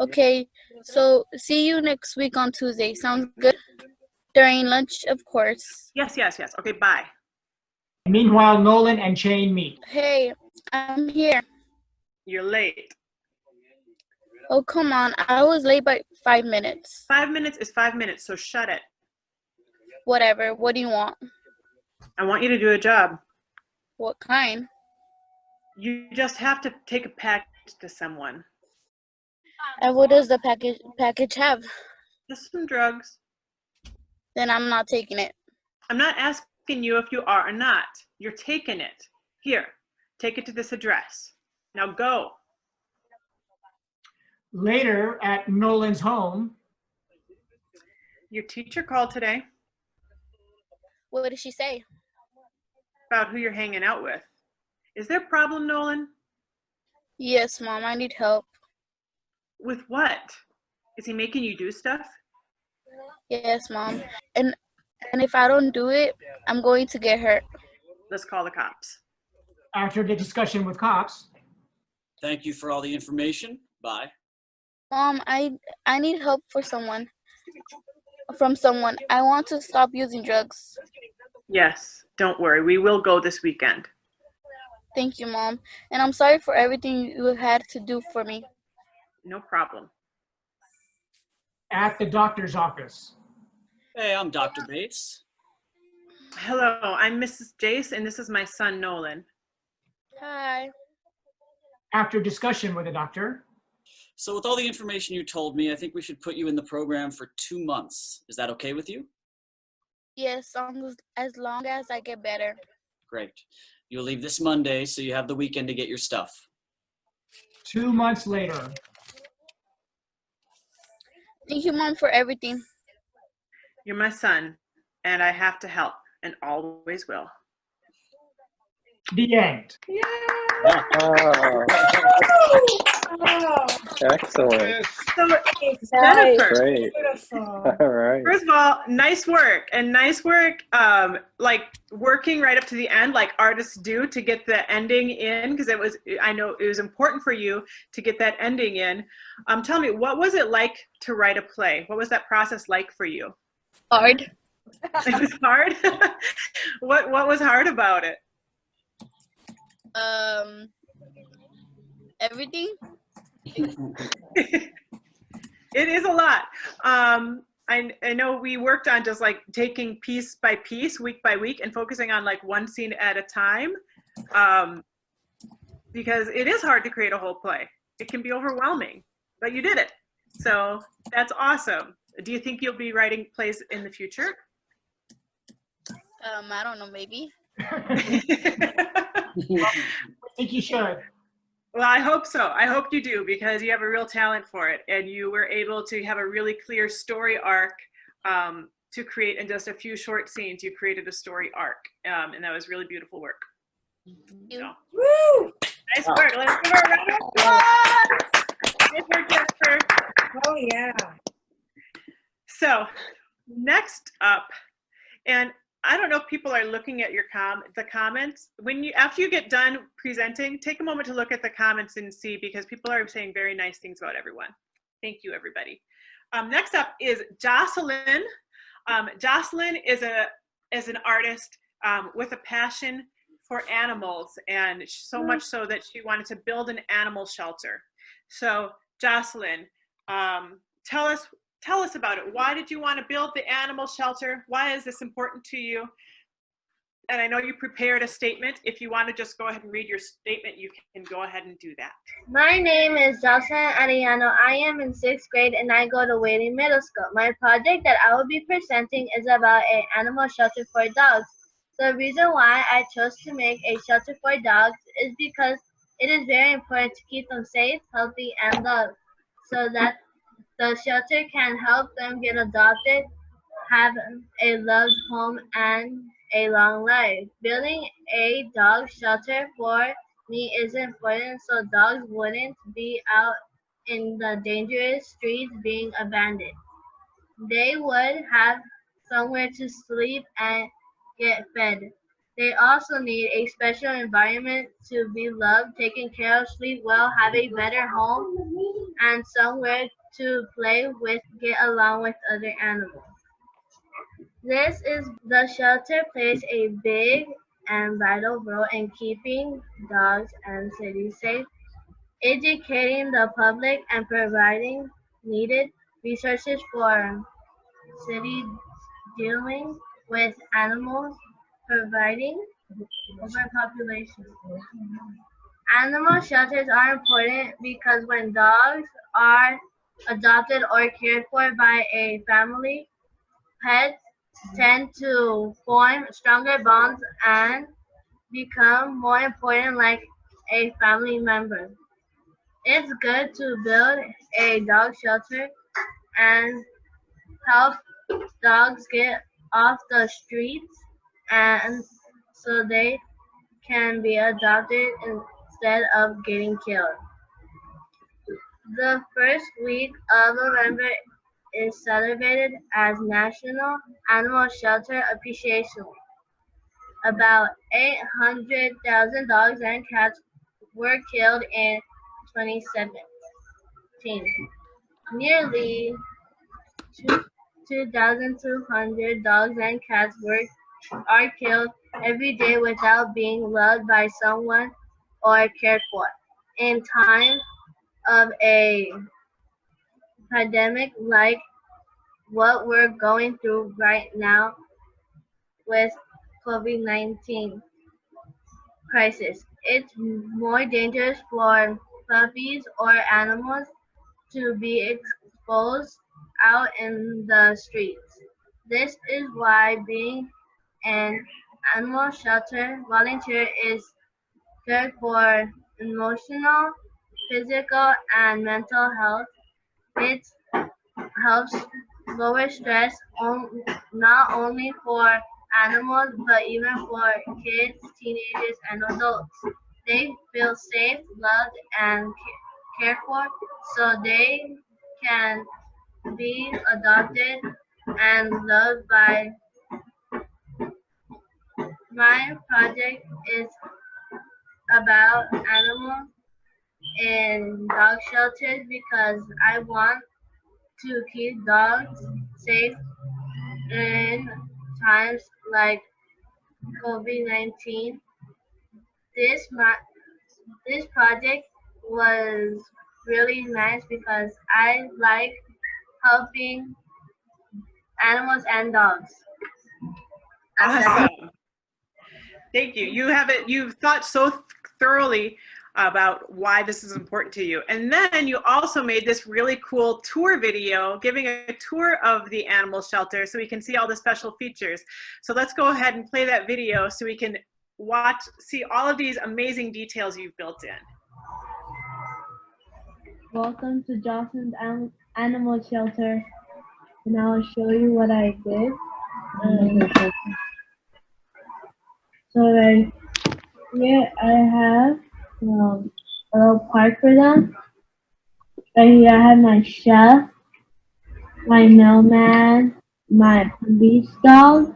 Okay, so see you next week on Tuesday. Sounds good? During lunch, of course. Yes. Okay, bye. Meanwhile, Nolan and Shane meet. Hey, I'm here. You're late. Oh, come on. I was late by 5 minutes. 5 minutes is 5 minutes, so shut it. Whatever. What do you want? I want you to do a job. What kind? You just have to take a package to someone. And what does the package have? Just some drugs. Then I'm not taking it. I'm not asking you if you are or not. You're taking it. Here, take it to this address. Now go. Later at Nolan's home. Your teacher called today. What did she say? About who you're hanging out with. Is there a problem, Nolan? Yes, Mom, I need help. With what? Is he making you do stuff? Yes, Mom. And if I don't do it, I'm going to get hurt. Let's call the cops. After the discussion with cops. Thank you for all the information. Bye. Mom, I need help from someone. I want to stop using drugs. Yes, don't worry. We will go this weekend. Thank you, Mom. And I'm sorry for everything you had to do for me. No problem. At the doctor's office. Hey, I'm Dr. Bates. Hello, I'm Mrs. Jace, and this is my son, Nolan. Hi. After discussion with the doctor. So with all the information you told me, I think we should put you in the program for 2 months. Is that okay with you? Yes, as long as I get better. Great. You'll leave this Monday, so you have the weekend to get your stuff. 2 months later. Thank you, Mom, for everything. You're my son, and I have to help, and always will. The end. Oh, excellent. So, Jennifer, Great. All right. first of all, nice work. And nice work, like working right up to the end, like artists do, to get the ending in, because I know it was important for you to get that ending in. Tell me, what was it like to write a play? What was that process like for you? Hard. It was hard? What was hard about it? Everything. It is a lot. I know we worked on just like taking piece by piece, week by week, and focusing on like one scene at a time. because it is hard to create a whole play. It can be overwhelming, but you did it. So that's awesome. Do you think you'll be writing plays in the future? I don't know, maybe. I think you should. Well, I hope so. I hope you do, because you have a real talent for it, and you were able to have a really clear story arc to create in just a few short scenes. You created a story arc, and that was really beautiful work. So, Woo! nice work. Let's give her a round of applause. Nice work, Jennifer. Oh yeah. So, next up, and I don't know if people are looking at your the comments. After you get done presenting, take a moment to look at the comments and see, because people are saying very nice things about everyone. Thank you, everybody. Next up is Jocelyn. Jocelyn is an artist with a passion for animals, and so much so that she wanted to build an animal shelter. So, Jocelyn, tell us about it. Why did you want to build the animal shelter? Why is this important to you? And I know you prepared a statement. If you want to just go ahead and read your statement, you can go ahead and do that. My name is Jocelyn Arellano. I am in 6th grade and I go to Whaley Middle School. My project that I will be presenting is about an animal shelter for dogs. The reason why I chose to make a shelter for dogs is because it is very important to keep them safe, healthy, and loved, so that the shelter can help them get adopted, have a loved home, and a long life. Building a dog shelter for me is important so dogs wouldn't be out in the dangerous streets being abandoned. They would have somewhere to sleep and get fed. They also need a special environment to be loved, taken care of, sleep well, have a better home, and somewhere to play with, get along with other animals. The shelter plays a big and vital role in keeping dogs and cities safe, educating the public, and providing needed resources for cities dealing with animals, providing overpopulation. Animal shelters are important because when dogs are adopted or cared for by a family, pets tend to form stronger bonds and become more important like a family member. It's good to build a dog shelter and help dogs get off the streets and so they can be adopted instead of getting killed. The first week of November is celebrated as National Animal Shelter Appreciation Week. About 800,000 dogs and cats were killed in 2017. Nearly 2,200 dogs and cats are killed every day without being loved by someone or cared for. In times of a pandemic like what we're going through right now with COVID-19 crisis, it's more dangerous for puppies or animals to be exposed out in the streets. This is why being an animal shelter volunteer is good for emotional, physical, and mental health. It helps lower stress not only for animals but even for kids, teenagers, and adults. They feel safe, loved, and cared for so they can be adopted and loved by. My project is about animals in dog shelters because I want to keep dogs safe in times like COVID-19. This project was really nice because I like helping animals and dogs. Awesome. Thank you. You've thought so thoroughly about why this is important to you. And then you also made this really cool tour video giving a tour of the animal shelter so we can see all the special features. So let's go ahead and play that video so we can see all of these amazing details you've built in. Welcome to Johnson's Animal Shelter, and I'll show you what I did. So right here I have a little park for them. Right here I have my chef, my mailman, my police dog,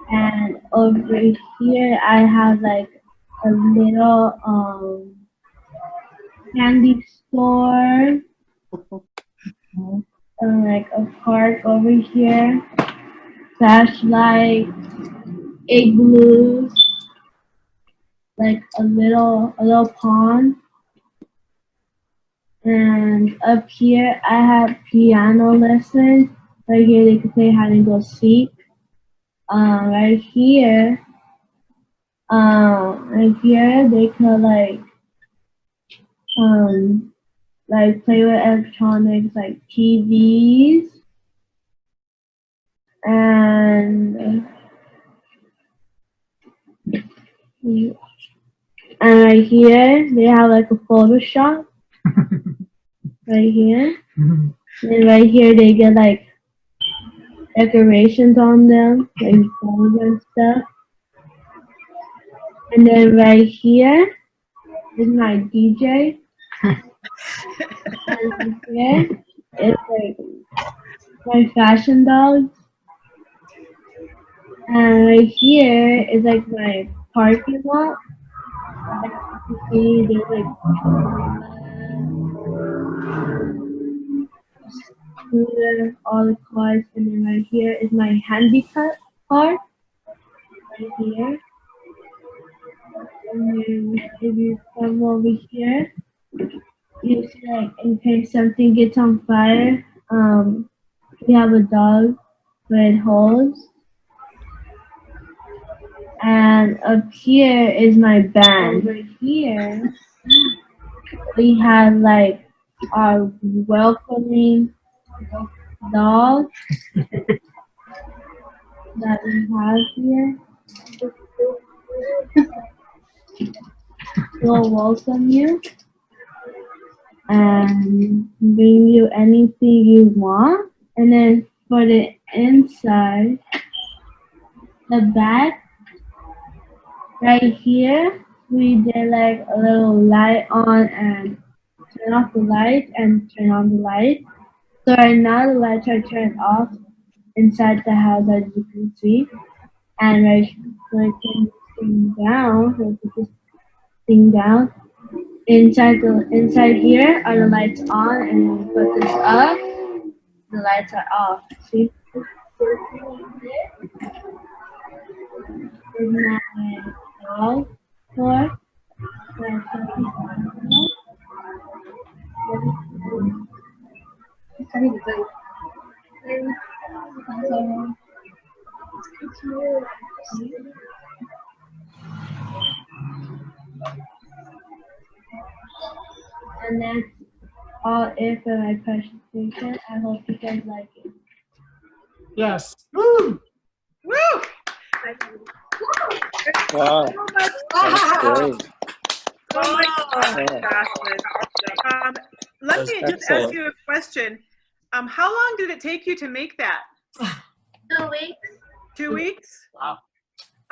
and over here I have like a little candy store, like a park over here, flashlight, igloos, like a little pond. And up here I have piano lessons. Right here they can play hide and go seek. Right here they could like play with electronics like TVs, and right here they have like a Photoshop right here. And right here they get like decorations on them, like phones and stuff. And then right here is my DJ. And here is like my fashion dogs. And right here is like my parking lot. Like you see, there's like scooter, all the cars, and then right here is my handicap car. Right here. And then if you come over here, you see like in case something gets on fire, we have a dog with hose. And up here is my band. Over here, we have like our welcoming dog that we have here. We'll welcome you and bring you anything you want. And then for the inside, the back, right here, we did like a little light on and turn off the light and turn on the light. So right now the lights are turned off inside the house, as you can see. And right, so I turn this thing down, so I put this thing down. Inside here are the lights on, and when we put this up, the lights are off. See? Here's my dog floor. And that's all it for my presentation. I hope you guys like it. Yes. Woo! Woo! Wow. That's great. Oh my gosh, fantastic. Let me just ask you a question. How long did it take you to make that? 2 weeks. 2 weeks? Wow.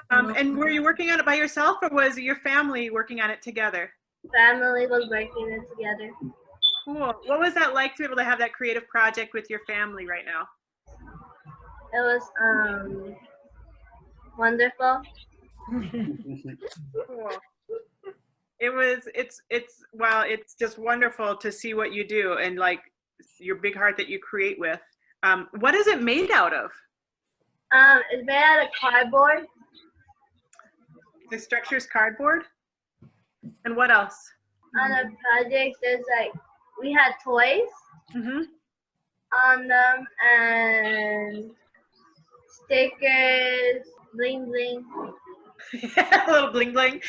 And were you working on it by yourself, or was your family working on it together? Family was working it together. Cool. What was that like to be able to have that creative project with your family right now? It was wonderful. Cool. It's just wonderful to see what you do and like your big heart that you create with. What is it made out of? It's made out of cardboard. The structure's cardboard? And what else? On the project, there's like, we had toys on them and stickers, bling bling. A little bling bling.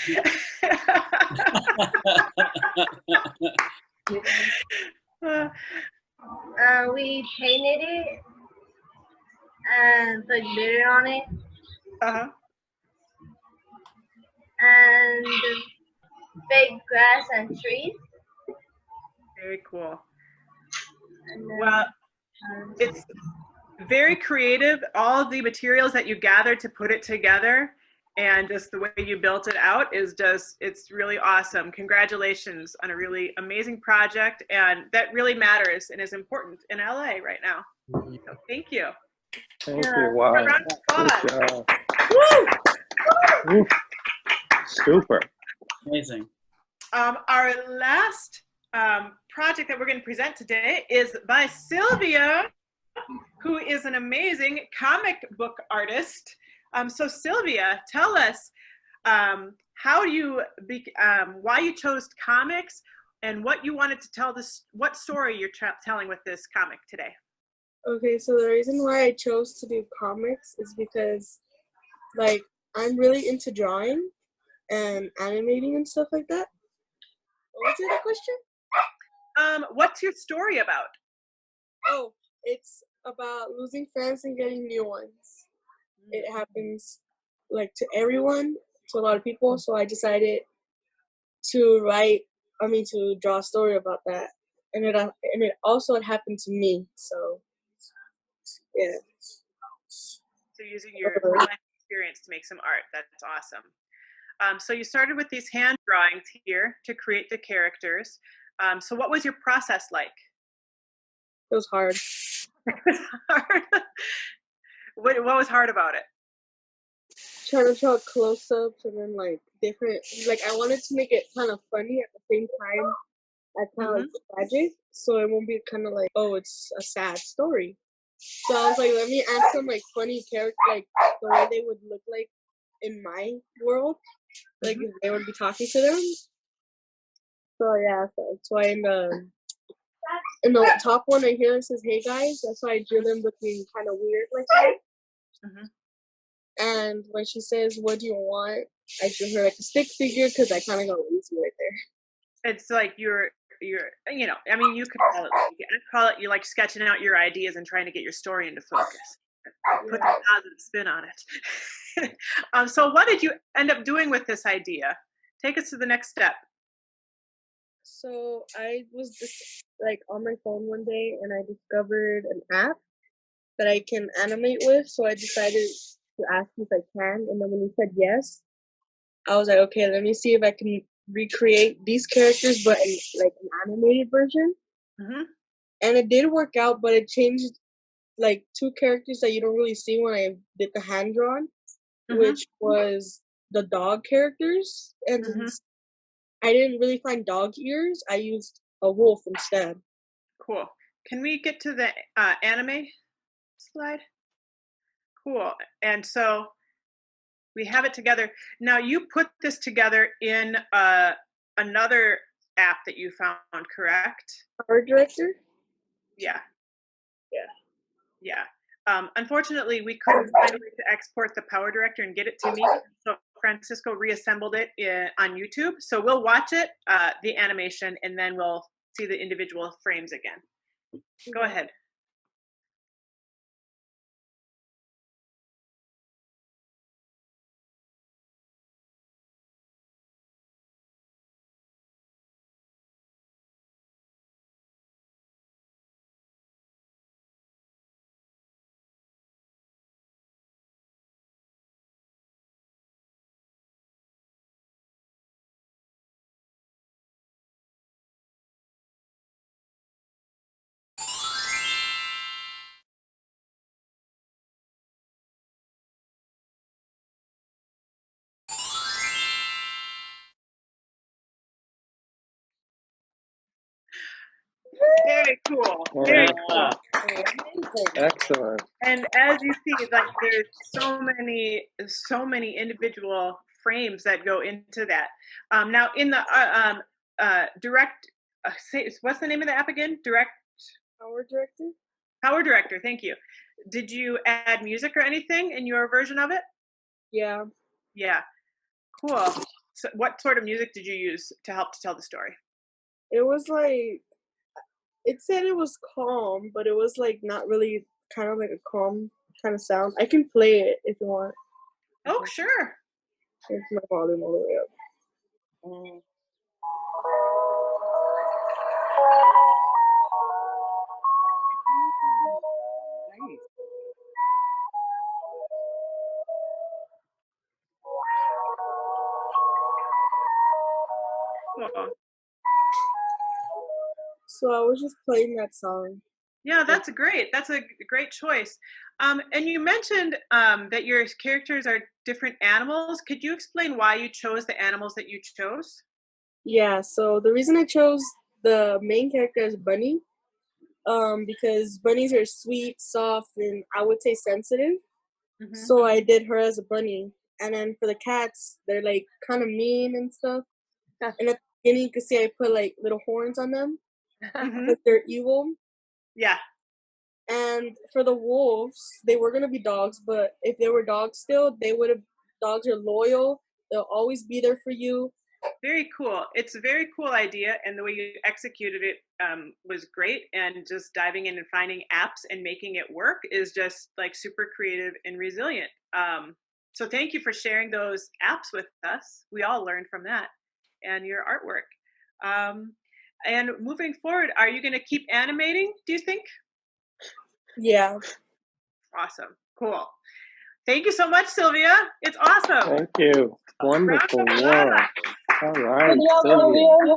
We painted it and put glitter on it. Uh-huh. And fake grass and trees. Very cool. Well, it's very creative. All of the materials that you gathered to put it together and just the way you built it out is just, it's really awesome. Congratulations on a really amazing project. And that really matters and is important in LA right now. So thank you. Thank you. Wow. Round of applause. Good job. Woo! Woo. Super. Amazing. Our last project that we're going to present today is by Sylvia, who is an amazing comic book artist. So Sylvia, tell us how you why you chose comics and what you wanted to tell what story you're telling with this comic today. Okay, so the reason why I chose to do comics is because, like, I'm really into drawing and animating and stuff like that. What was the other question? What's your story about? Oh, it's about losing friends and getting new ones. It happens, like, to everyone, to a lot of people, so I decided to draw a story about that. And it also happened to me, so, yeah. So using your life experience to make some art, that's awesome. So you started with these hand drawings here to create the characters. So what was your process like? It was hard. It was hard. What was hard about it? Trying to draw close-ups and then, like, different, like, I wanted to make it kind of funny at the same time as kind of like tragic, so it won't be kind of like, oh, it's a sad story. So I was like, let me add some, like, funny character, like, the way they would look like in my world, like, if they would be talking to them. So, yeah, so that's why in the top one right here, it says, hey, guys. That's why I drew them looking kind of weird like that. And when she says, what do you want? I drew her, like, a stick figure because I kind of got lazy right there. It's like you're, you know, I mean, you could call it you're like sketching out your ideas and trying to get your story into focus. Put the positive spin on it. So what did you end up doing with this idea? Take us to the next step. So I was just, like, on my phone one day and I discovered an app that I can animate with. So I decided to ask if I can. And then when he said yes, I was like, okay, let me see if I can recreate these characters, but in, like, an animated version. And it did work out, but it changed, like, two characters that you don't really see when I did the hand drawn, which was the dog characters. And I didn't really find dog ears. I used a wolf instead. Cool. Can we get to the anime slide? Cool. And so we have it together. Now you put this together in another app that you found, correct? Power Director? Yeah. Yeah. Unfortunately, we couldn't find a way to export the Power Director and get it to me. So Francisco reassembled it on YouTube. So we'll watch it, the animation, and then we'll see the individual frames again. Go ahead. Very cool. Very cool. Excellent. And as you see, like, there's so many individual frames that go into that. Now in the direct, what's the name of the app again? Power Director? Power Director, thank you. Did you add music or anything in your version of it? Yeah. Yeah. Cool. So what sort of music did you use to help to tell the story? It was like, it said it was calm, but it was like not really kind of like a calm kind of sound. I can play it if you want. Oh, sure. Here's my volume all the way up. Cool. So I was just playing that song. Yeah, that's great. That's a great choice. And you mentioned that your characters are different animals. Could you explain why you chose the animals that you chose? Yeah, so the reason I chose the main character as Bunny, because bunnies are sweet, soft, and I would say sensitive. So I did her as a bunny. And then for the cats, they're like kind of mean and stuff. And at the beginning, you can see I put like little horns on them because they're evil. Yeah. And for the wolves, they were gonna be dogs, but if they were dogs still, they would have. Dogs are loyal. They'll always be there for you. Very cool. It's a very cool idea, and the way you executed it was great. And just diving in and finding apps and making it work is just like super creative and resilient. So thank you for sharing those apps with us. We all learned from that and your artwork. And moving forward, are you going to keep animating, do you think? Yeah. Awesome. Cool. Thank you so much, Sylvia. It's awesome. Thank you. Wonderful Round of work. applause. All right, Sylvia.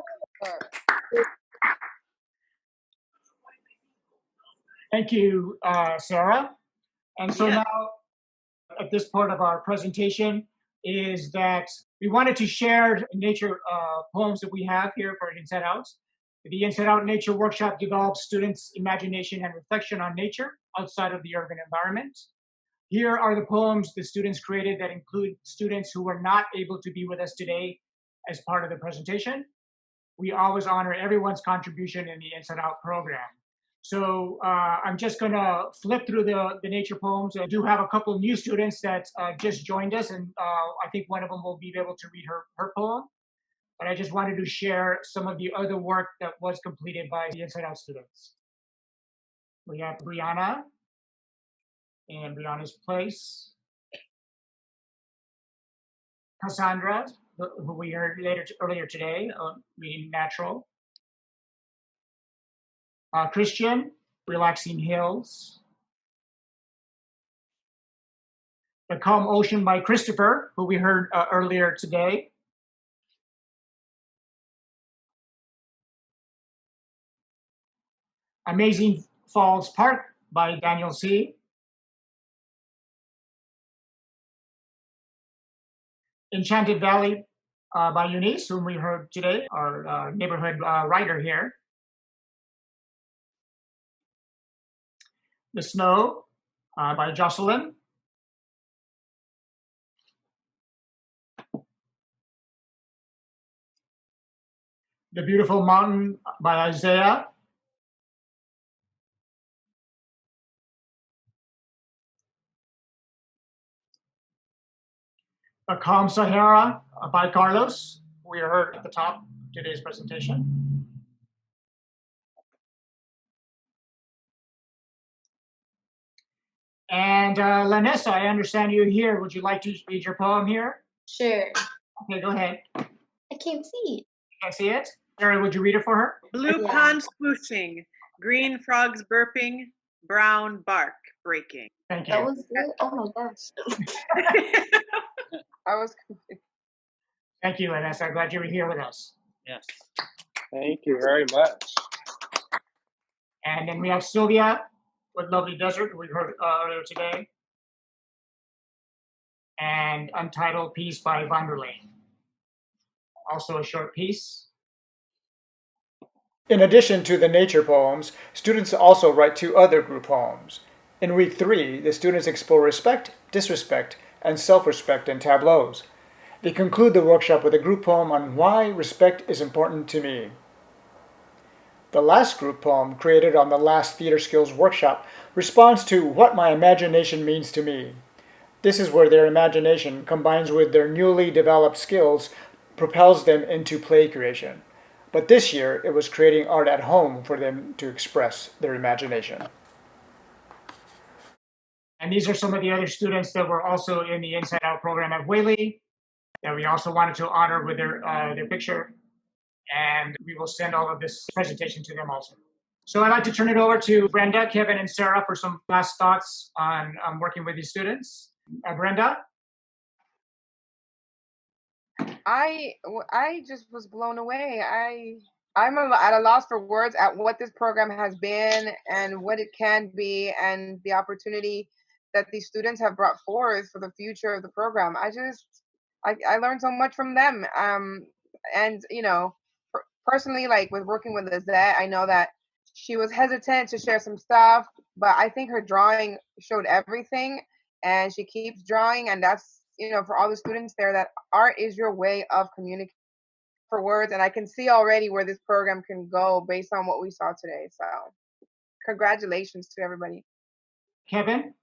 Thank you, Sarah. And so Yeah. now, at this part of our presentation, is that we wanted to share nature poems that we have here for Inside Out. The Inside Out Nature Workshop develops students' imagination and reflection on nature outside of the urban environment. Here are the poems the students created that include students who were not able to be with us today as part of the presentation. We always honor everyone's contribution in the Inside Out program. So I'm just gonna flip through the nature poems. I do have a couple of new students that just joined us, and I think one of them will be able to read her poem. But I just wanted to share some of the other work that was completed by the Inside Out students. We have Brianna and Brianna's Place. Cassandra, who we heard earlier today, reading Natural. Christian, Relaxing Hills. The Calm Ocean by Christopher, who we heard earlier today. Amazing Falls Park by Daniel C. Enchanted Valley by Eunice, whom we heard today, our neighborhood writer here. The Snow by Jocelyn. The Beautiful Mountain by Isaiah. A Calm Sahara by Carlos, we heard at the top of today's presentation. And Lanessa, I understand you're here. Would you like to read your poem here? Sure. Okay, go ahead. I can't see it. Can I see it? Sarah, would you read it for her? Blue pond swooshing, green frogs burping, brown bark breaking. Thank you. That was good. Oh my gosh. I was confused. Thank you, Lanessa. I'm glad you were here with us. Yes. Thank you very much. And then we have Sylvia with Lovely Desert, we heard earlier today. And Untitled Piece by Vanderlei. Also a short piece. In addition to the nature poems, students also write 2 other group poems. In week 3, the students explore respect, disrespect, and self-respect in tableaus. They conclude the workshop with a group poem on why respect is important to me. The last group poem, created on the last Theater Skills workshop, responds to what my imagination means to me. This is where their imagination combines with their newly developed skills propels them into play creation. But this year, it was creating art at home for them to express their imagination. And these are some of the other students that were also in the Inside Out program at Whaley that we also wanted to honor with their picture. And we will send all of this presentation to them also. So I'd like to turn it over to Brenda, Kevin, and Sarah for some last thoughts on working with these students. Brenda? I just was blown away. I'm at a loss for words at what this program has been and what it can be and the opportunity that these students have brought forth for the future of the program. I learned so much from them. And you know, personally, like with working with Lizette, I know that she was hesitant to share some stuff, but I think her drawing showed everything, and she keeps drawing, and that's, you know, for all the students there, that art is your way of communicating for words, and I can see already where this program can go based on what we saw today. So congratulations to everybody. Kevin?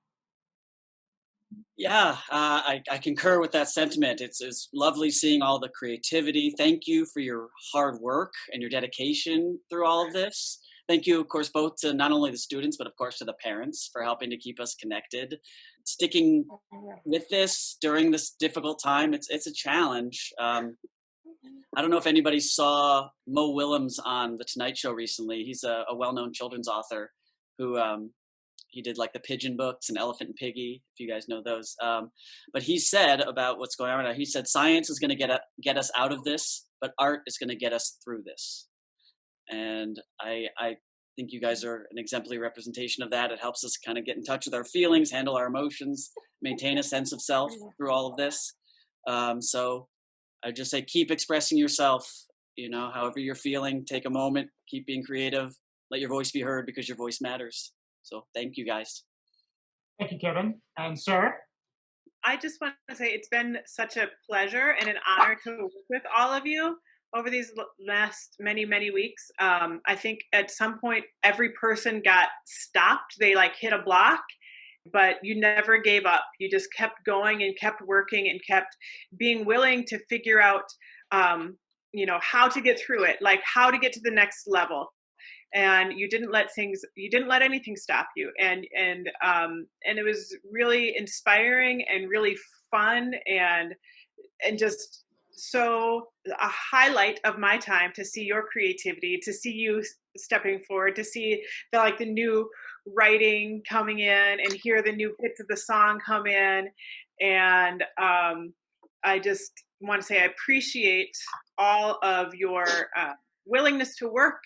Yeah, I concur with that sentiment. It's lovely seeing all the creativity. Thank you for your hard work and your dedication through all of this. Thank you, of course, both to not only the students, but of course to the parents for helping to keep us connected. Sticking with this during this difficult time, it's a challenge. I don't know if anybody saw Mo Willems on The Tonight Show recently. He's a well-known children's author who he did like the Pigeon books and Elephant and Piggy, if you guys know those. But he said about what's going on right now, he said, science is going to get us out of this, but art is going to get us through this. And I think you guys are an exemplary representation of that. It helps us kind of get in touch with our feelings, handle our emotions, maintain a sense of self through all of this. So I just say, keep expressing yourself, you know, however you're feeling, take a moment, keep being creative, let your voice be heard because your voice matters. So thank you guys. Thank you, Kevin. And Sarah? I just want to say it's been such a pleasure and an honor to work with all of you over these last many weeks. I think at some point every person got stopped. They like hit a block, but you never gave up. You just kept going and kept working and kept being willing to figure out, you know, how to get through it, like how to get to the next level. And you didn't let anything stop you. And it was really inspiring and really fun and just so a highlight of my time to see your creativity, to see you stepping forward, to see the new writing coming in and hear the new bits of the song come in. And I just want to say I appreciate all of your willingness to work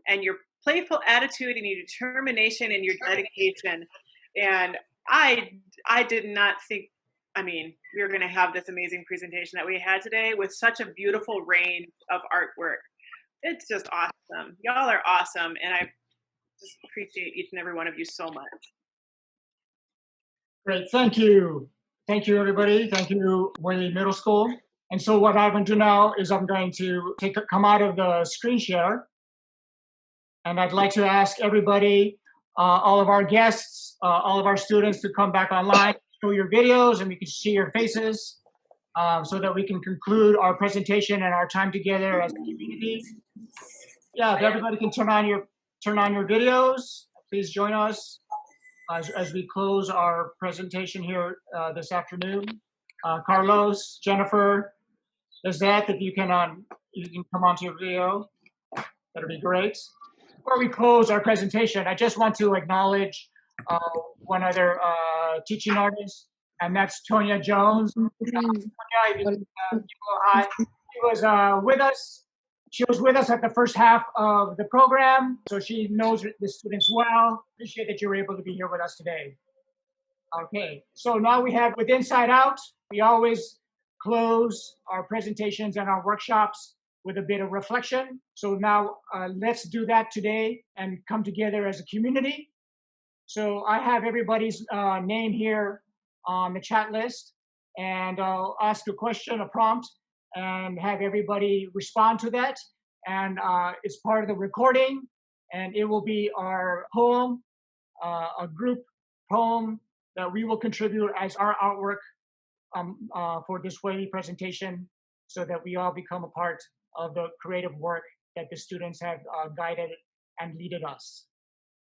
and your playful attitude and your determination and your dedication. And I did not think, we were going to have this amazing presentation that we had today with such a beautiful range of artwork. It's just awesome. Y'all are awesome. And I just appreciate each and every one of you so much. Great, thank you. Thank you, everybody. Thank you, Whaley Middle School. And so what I'm going to do now is I'm going to come out of the screen share. And I'd like to ask everybody, all of our guests, all of our students to come back online, show your videos, and we can see your faces so that we can conclude our presentation and our time together as a community. Yeah, if everybody can turn on your videos, please join us as we close our presentation here this afternoon. Carlos, Jennifer, Lizette, if you can come onto your video, that'd be great. Before we close our presentation, I just want to acknowledge one other teaching artist, and that's Tonya Jones. Tonya, hi. She was with us. She was with us at the first half of the program, so she knows the students well. Appreciate that you were able to be here with us today. Okay, so now we have with Inside Out, we always close our presentations and our workshops with a bit of reflection. So now let's do that today and come together as a community. So I have everybody's name here on the chat list, and I'll ask a question, a prompt, and have everybody respond to that. And it's part of the recording, and it will be our poem, a group poem that we will contribute as our artwork for this Whaley presentation, so that we all become a part of the creative work that the students have guided and leaded us.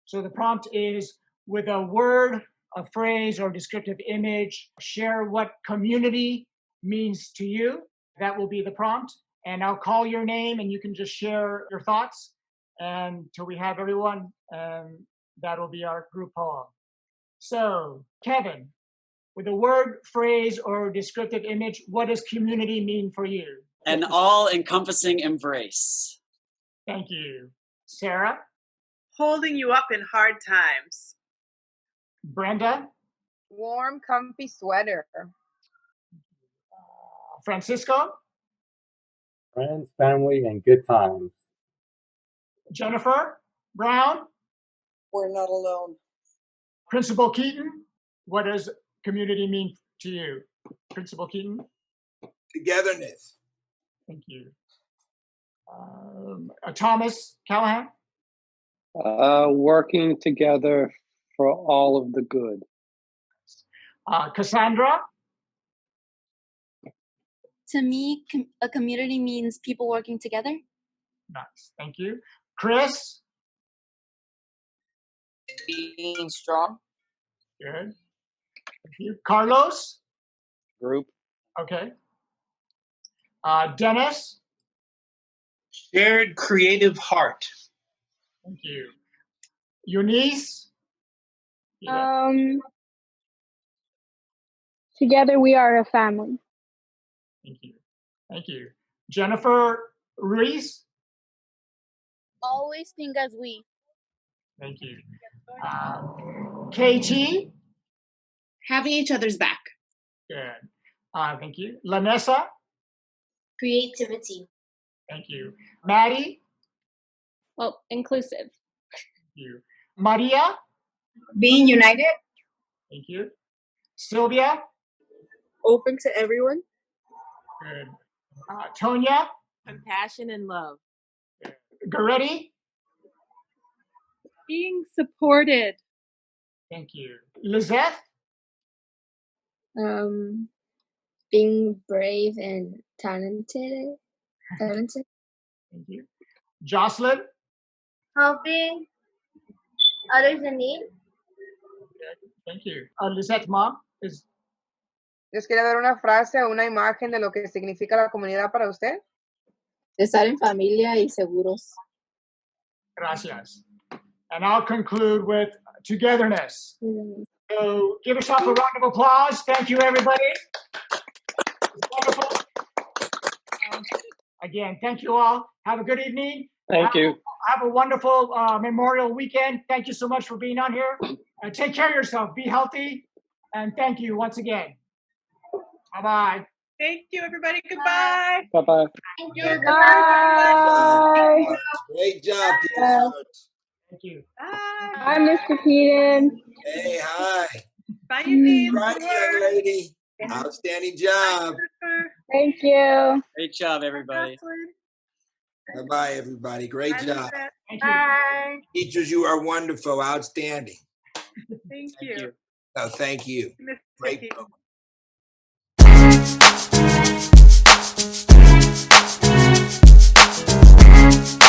So the prompt is, with a word, a phrase, or descriptive image, share what community means to you. That will be the prompt. And I'll call your name and you can just share your thoughts. And till we have everyone, that'll be our group poem. So, Kevin, with a word, phrase, or descriptive image, what does community mean for you? An all-encompassing embrace. Thank you. Sarah? Holding you up in hard times. Brenda? Warm, comfy sweater. Francisco? Friends, family, and good times. Jennifer Brown? We're not alone. Principal Keaton, what does community mean to you? Principal Keaton? Togetherness. Thank you. Thomas Callahan? Working together for all of the good. Cassandra? To me, a community means people working together. Nice, thank you. Chris? Being strong. Good. Thank you. Carlos? Group. Okay. Dennis? Shared creative heart. Thank you. Eunice? Together we are a family. Thank you. Thank you. Jennifer Ruiz? Always think as we. Thank you. KT? Having each other's back. Good. Thank you. Lanessa? Creativity. Thank you. Maddie? Well, inclusive. Thank you. Maria? Being united. Thank you. Sylvia? Open to everyone. Good. Tonya? Compassion and love. Goretti? Being supported. Thank you. Lizette? Being brave and talented. Thank you. Jocelyn? Helping others in need. Good. Thank you. Lizette's mom is. ¿Les quiere dar una frase o una imagen de lo que significa la comunidad para usted? Estar en familia y seguros. Gracias. And I'll conclude with togetherness. So give yourself a round of applause. Thank you, everybody. It's wonderful. Again, thank you all. Have a good evening. Thank you. Have a wonderful Memorial weekend. Thank you so much for being on here. Take care of yourself. Be healthy. And thank you once again. Bye-bye. Thank you, everybody. Goodbye. Bye-bye. Thank you. Bye. Great job, kids. Thank you. Bye. Hi, Mr. Keaton. Hey, hi. Bye, Eugene. Right, young lady. Outstanding job. Thank you. Great job, everybody. Bye-bye, everybody. Great job. Thank you. Bye. Teachers, you are wonderful. Outstanding. Thank you. No, thank you. Mr. Great Keaton. program.